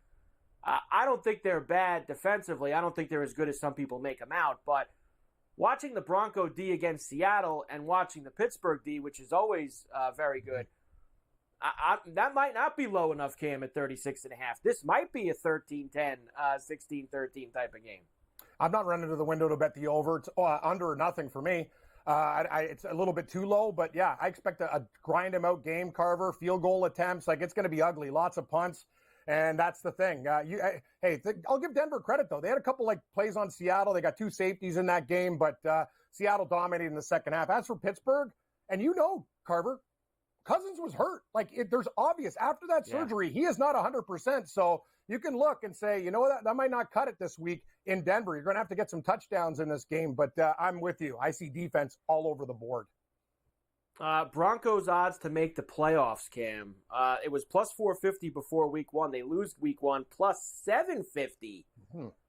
I don't think they're bad defensively. I don't think they're as good as some people make them out. But watching the Bronco D against Seattle and watching the Pittsburgh D, which is always very good, that might not be low enough, Cam, at 36.5. This might be a 13-10, 16-13 type of game. I'm not running to the window to bet the over. It's under or nothing for me. It's a little bit too low, but yeah, I expect a grind him out game, Carver, field goal attempts. Like, it's going to be ugly, lots of punts. And that's the thing. I'll give Denver credit, though. They had a couple plays on Seattle. They got 2 safeties in that game, but Seattle dominated in the second half. As for Pittsburgh, and Carver, Cousins was hurt. There's obvious after that surgery, he is not 100%. So you can look and say, you know what, that might not cut it this week in Denver. You're going to have to get some touchdowns in this game, but I'm with you. I see defense all over the board. Broncos odds to make the playoffs, Cam. It was plus 450 before week 1. They lose week 1, plus 750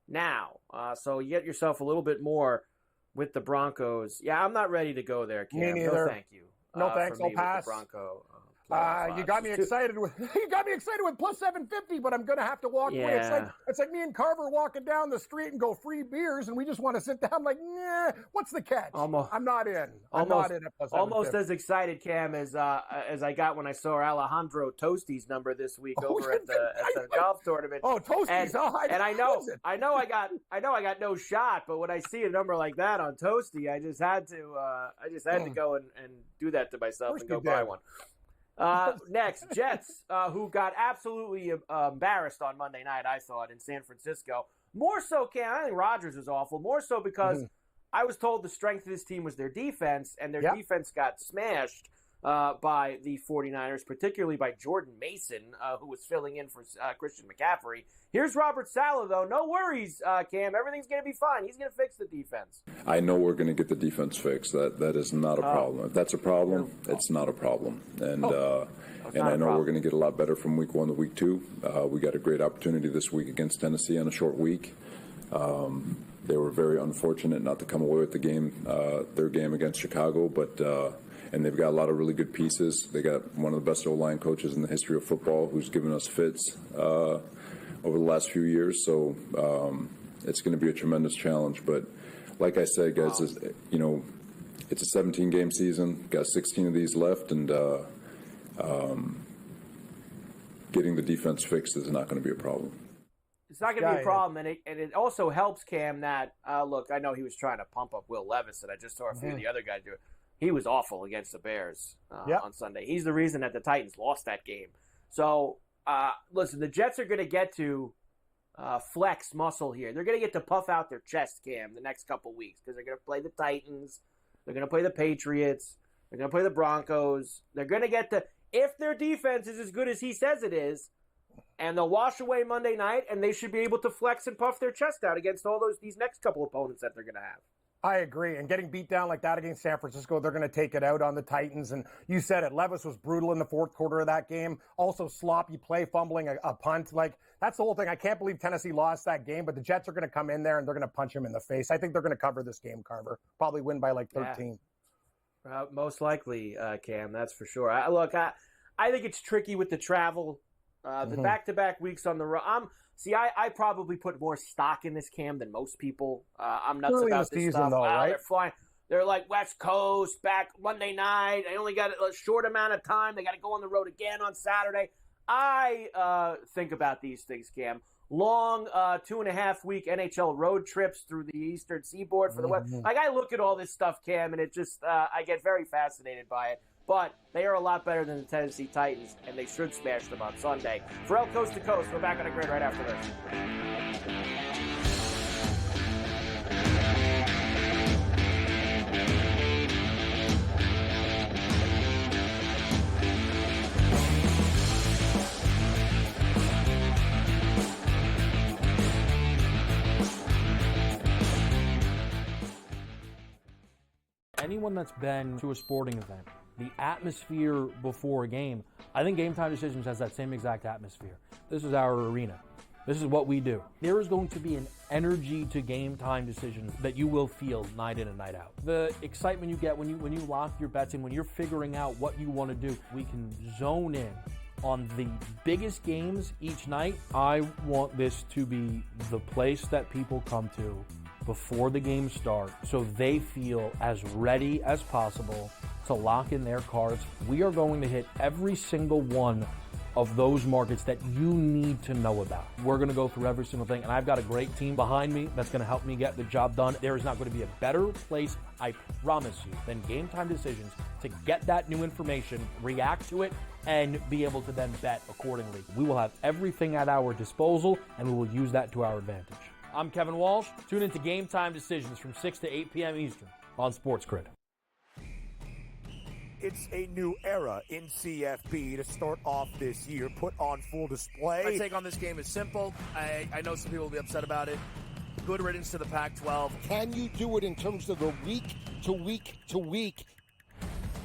now. So you get yourself a little bit more with the Broncos. Yeah, I'm not ready to go there, Cam. Me neither. No, thank you. No thanks. I'll pass. Bronco. You got me excited with plus 750, but I'm gonna have to walk away. It's like me and Carver walking down the street and go free beers, and we just want to sit down. Nah, what's the catch? I'm not in. I'm not in at plus 750. Almost as excited, Cam, as I got when I saw Alejandro Tosti's number this week over at the golf tournament. Oh, Tosti's! I know I got no shot, but when I see a number like that on Tosti, I just had to go and do that to myself and go buy one. Next, Jets, who got absolutely embarrassed on Monday night, I thought, in San Francisco. More so, Cam, I think Rodgers was awful. More so because I was told the strength of this team was their defense, and their defense got smashed by the 49ers, particularly by Jordan Mason, who was filling in for Christian McCaffrey. Here's Robert Saleh, though. No worries, Cam. Everything's going to be fine. He's going to fix the defense. I know we're going to get the defense fixed. That is not a problem. If that's a problem, it's not a problem. And I know we're going to get a lot better from week 1 to week 2. We got a great opportunity this week against Tennessee on a short week. They were very unfortunate not to come away with the game, their game against Chicago, but and they've got a lot of really good pieces. They got one of the best O-line coaches in the history of football who's given us fits over the last few years. So it's going to be a tremendous challenge. But like I said, guys, it's a 17-game season. Got 16 of these left, and getting the defense fixed is not going to be a problem. It's not going to be a problem, and it also helps, Cam, that, look, I know he was trying to pump up Will Levis, and I just saw a few of the other guys do it. He was awful against the Bears on Sunday. He's the reason that the Titans lost that game. So, listen, the Jets are going to get to flex muscle here. They're going to get to puff out their chest, Cam, the next couple weeks because they're going to play the Titans. They're going to play the Patriots. They're going to play the Broncos. They're going to get to, if their defense is as good as he says it is, and they'll wash away Monday night, and they should be able to flex and puff their chest out against all these next couple opponents that they're going to have. I agree. And getting beat down like that against San Francisco, they're going to take it out on the Titans. And you said it, Levis was brutal in the fourth quarter of that game. Also sloppy play, fumbling a punt. That's the whole thing. I can't believe Tennessee lost that game, but the Jets are going to come in there and they're going to punch him in the face. I think they're going to cover this game, Carver. Probably win by 13. Yeah. Most likely, Cam, that's for sure. I think it's tricky with the travel. The back-to-back weeks on the road. I probably put more stock in this, Cam, than most people. I'm nuts about this stuff. Though, right? They're flying. They're like West Coast, back Monday night. They only got a short amount of time. They got to go on the road again on Saturday. I think about these things, Cam. Long 2.5-week NHL road trips through the Eastern Seaboard for the West. I look at all this stuff, Cam, and it just I get very fascinated by it. But they are a lot better than the Tennessee Titans, and they should smash them on Sunday. Ferrall, Coast to Coast. We're back on the grid right after this. anyone that's been to a sporting event, the atmosphere before a game, I think Game Time Decisions has that same exact atmosphere. This is our arena. This is what we do. There is going to be an energy to Game Time Decisions that you will feel night in and night out. The excitement you get when you lock your bets in, when you're figuring out what you want to do, we can zone in on the biggest games each night. I want this to be the place that people come to before the games start so they feel as ready as possible to lock in their cards. We are going to hit every single one of those markets that you need to know about. We're going to go through every single thing, and I've got a great team behind me that's going to help me get the job done. There is not going to be a better place, I promise you, than Game Time Decisions to get that new information, react to it, and be able to then bet accordingly. We will have everything at our disposal, and we will use that to our advantage. I'm Kevin Walsh. Tune into Game Time Decisions from 6 to 8 p.m. Eastern on SportsGrid. It's a new era in CFB to start off this year, put on full display. My take on this game is simple. I know some people will be upset about it. Good riddance to the Pac-12. Can you do it in terms of a week to week to week?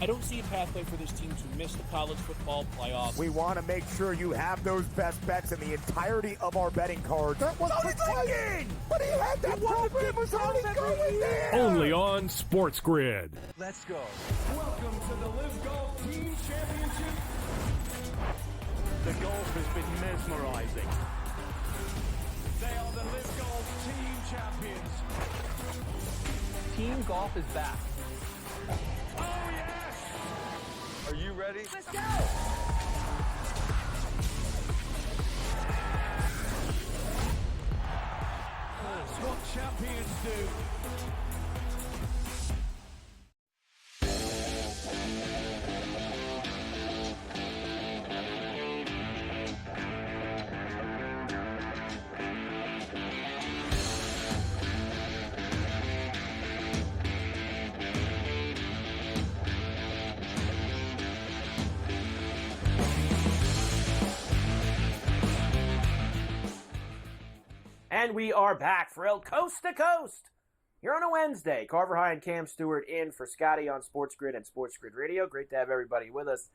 I don't see a pathway for this team to miss the college football playoffs. We want to make sure you have those best bets in the entirety of our betting cards. That was thinking! But he had that program was already going there! Only on SportsGrid. Let's go. Welcome to the Live Golf Team Championship. The golf has been mesmerizing. They are the Live Golf Team Champions. Team golf is back. Oh, yes! Are you ready? Let's go! That's what champions do. And we are back, Ferrall, coast to coast. Here on a Wednesday, Carver High and Cam Stewart in for Scotty on SportsGrid and SportsGrid Radio. Great to have everybody with us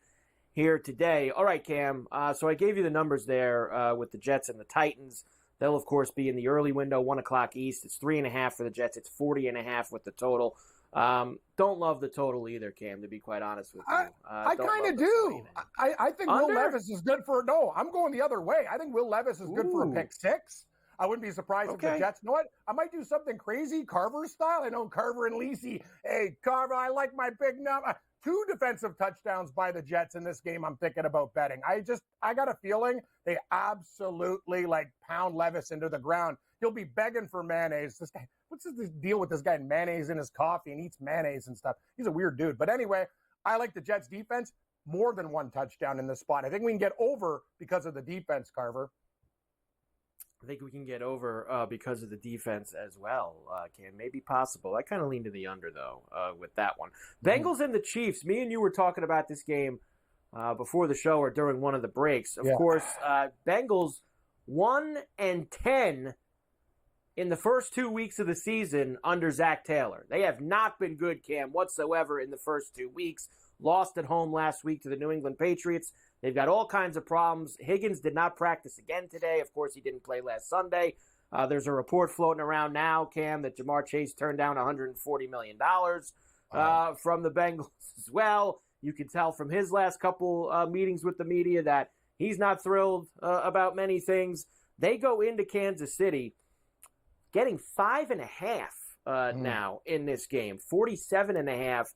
here today. All right, Cam. So I gave you the numbers there with the Jets and the Titans. They'll, of course, be in the early window, 1 o'clock East. It's 3.5 for the Jets. It's 40.5 with the total. Don't love the total either, Cam, to be quite honest with you. I kind of do. I think Will Levis is good for – no, I'm going the other way. I think Will Levis is good for a pick six. I wouldn't be surprised if the Jets, you know what? I might do something crazy, Carver style. I know Carver and Lisi. Hey, Carver, I like my big number. 2 defensive touchdowns by the Jets in this game I'm thinking about betting. I got a feeling they absolutely pound Levis into the ground. He'll be begging for mayonnaise. This guy, what's this deal with this guy? Mayonnaise in his coffee and eats mayonnaise and stuff. He's a weird dude. But anyway, I like the Jets defense more than 1 touchdown in this spot. I think we can get over because of the defense, Carver. I think we can get over because of the defense as well, Cam. Maybe possible. I kind of lean to the under, though, with that one. Bengals and the Chiefs. Me and you were talking about this game before the show or during one of the breaks. Of course, Bengals 1-10 in the first 2 weeks of the season under Zach Taylor. They have not been good, Cam, whatsoever in the first 2 weeks. Lost at home last week to the New England Patriots. They've got all kinds of problems. Higgins did not practice again today. Of course, he didn't play last Sunday. There's a report floating around now, Cam, that Jamar Chase turned down $140 million from the Bengals as well. You can tell from his last couple meetings with the media that he's not thrilled about many things. They go into Kansas City getting 5.5 now in this game. 47.5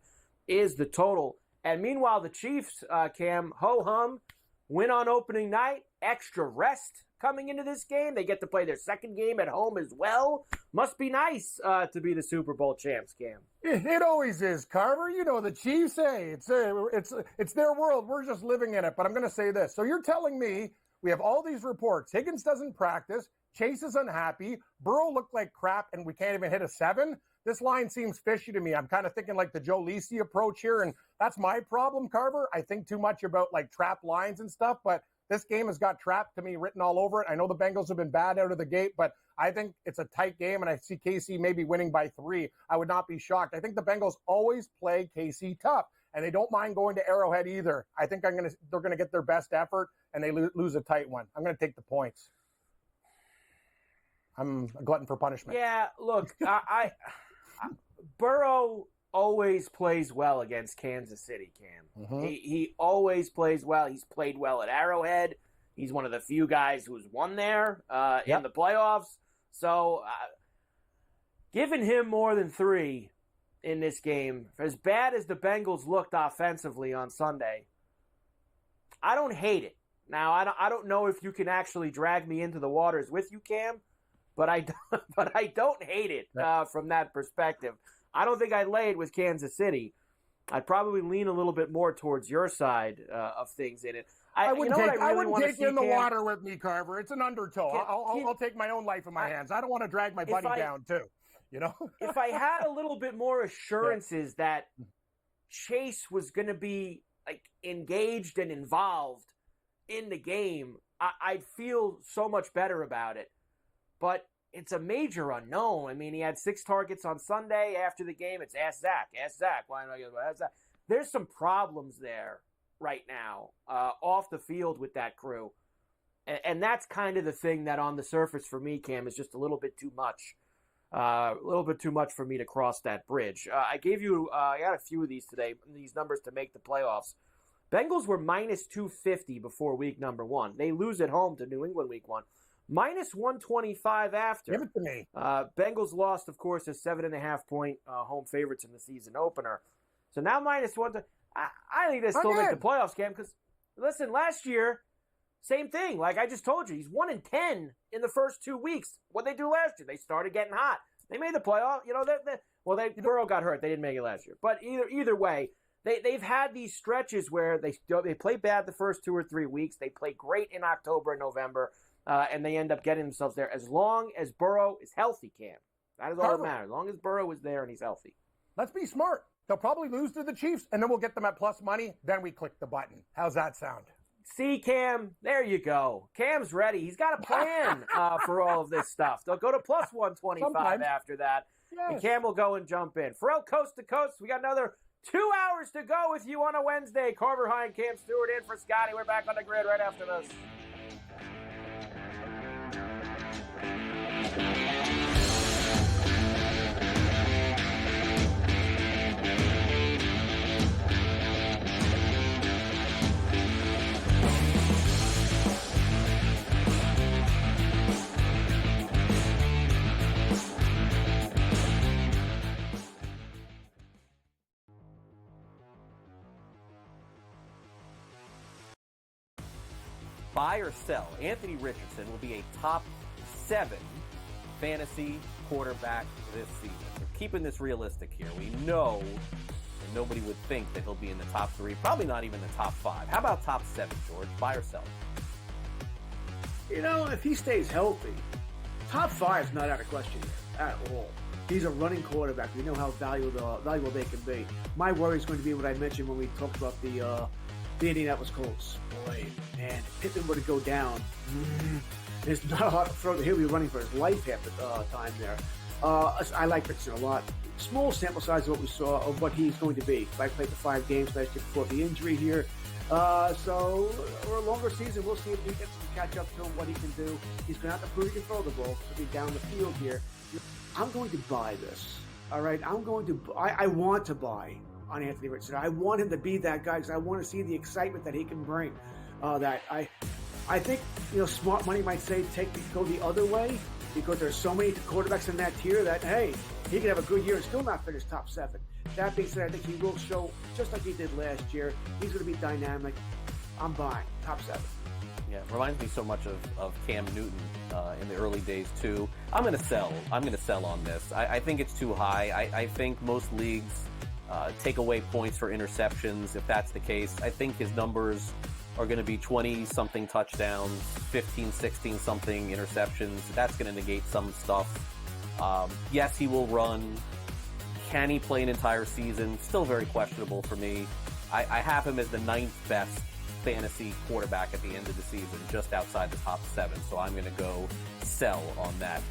is the total. And meanwhile, the Chiefs, Cam, ho-hum, win on opening night, extra rest coming into this game. They get to play their second game at home as well. Must be nice to be the Super Bowl champs, Cam. It always is, Carver. You know, the Chiefs, hey, it's their world. We're just living in it. But I'm going to say this. So you're telling me we have all these reports. Higgins doesn't practice. Chase is unhappy. Burrow looked like crap, and we can't even hit a 7. This line seems fishy to me. I'm kind of thinking like the Joe Lisi approach here, and that's my problem, Carver. I think too much about trap lines and stuff, but This game has got trap to me written all over it. I know the Bengals have been bad out of the gate, but I think it's a tight game, and I see KC maybe winning by 3. I would not be shocked. I think the Bengals always play KC tough, and they don't mind going to Arrowhead either. I think they're going to get their best effort, and they lose a tight one. I'm going to take the points. I'm a glutton for punishment. Yeah, look, Burrow always plays well against Kansas City, Cam. Mm-hmm. He always plays well. He's played well at Arrowhead. He's one of the few guys who's won there in the playoffs. So giving him more than 3 in this game, as bad as the Bengals looked offensively on Sunday, I don't hate it. Now, I don't know if you can actually drag me into the waters with you, Cam, but I don't hate it from that perspective. I don't think I'd lay it with Kansas City. I'd probably lean a little bit more towards your side of things in it. I wouldn't take you in the water with me, Carver. It's an undertow. I'll take my own life in my hands. I don't want to drag my buddy down, too. You know? If I had a little bit more assurances that Chase was going to be like engaged and involved in the game, I'd feel so much better about it. But it's a major unknown. I mean, he had 6 targets on Sunday. After the game, it's ask Zach. Why not? Ask Zach. There's some problems there right now off the field with that crew. And that's kind of the thing that on the surface for me, Cam, is just a little bit too much. A little bit too much for me to cross that bridge. I gave you, I got a few of these today, these numbers to make the playoffs. Bengals were minus 250 before week number 1. They lose at home to New England week 1. Minus 125 after. Give it to me. Bengals lost, of course, as 7.5-point home favorites in the season opener. So now minus 1. I think they still make the playoffs, Cam, because, listen, last year, same thing. Like I just told you, he's 1-10 in the first 2 weeks. What'd they do last year? They started getting hot. They made the playoff. You know, Burrow got hurt. They didn't make it last year. But either way, they've had these stretches where they play bad the first 2 or 3 weeks. They play great in October and November. And they end up getting themselves there as long as Burrow is healthy, Cam. That is all that matters. As long as Burrow is there and he's healthy. Let's be smart. They'll probably lose to the Chiefs, and then we'll get them at plus money. Then we click the button. How's that sound? See, Cam, there you go. Cam's ready. He's got a plan for all of this stuff. They'll go to plus 125 Sometimes. After that. Yes. And Cam will go and jump in. Ferrall, coast to coast. We got another 2 hours to go with you on a Wednesday. Carver High and Cam Stewart in for Scotty. We're back on the grid right after this. Buy or sell, Anthony Richardson will be a top 7 fantasy quarterback this season. We're keeping this realistic here. We know that nobody would think that he'll be in the top 3, probably not even the top 5. How about top 7, George? Buy or sell? You know, if he stays healthy, top 5 is not out of question here at all. He's a running quarterback. We know how valuable they can be. My worry is going to be what I mentioned when we talked about the Indianapolis Colts. Boy, man, if Pittman were to go down, there's not a lot to throw. He'll be running for his life half the time there. I like Richardson a lot. Small sample size of what we saw of what he's going to be. I played the 5 games last year before the injury here. So over a longer season, we'll see if he gets to catch up to him, what he can do. He's going to have to prove he can throw the ball to be down the field here. I'm going to buy this. All right, I want to buy on Anthony Richardson. I want him to be that guy because I want to see the excitement that he can bring. I think, smart money might say go the other way because there's so many quarterbacks in that tier that, hey, he could have a good year and still not finish top 7. That being said, I think he will show, just like he did last year, he's going to be dynamic. I'm buying top 7. Yeah, it reminds me so much of Cam Newton in the early days, too. I'm going to sell on this. I think it's too high. I think most leagues take away points for interceptions. If that's the case, I think his numbers are going to be 20-something touchdowns, 15, 16-something interceptions. That's going to negate some stuff. Yes, he will run. Can he play an entire season? Still very questionable for me. I have him as the 9th best fantasy quarterback at the end of the season, just outside the top 7. So I'm going to go sell on that.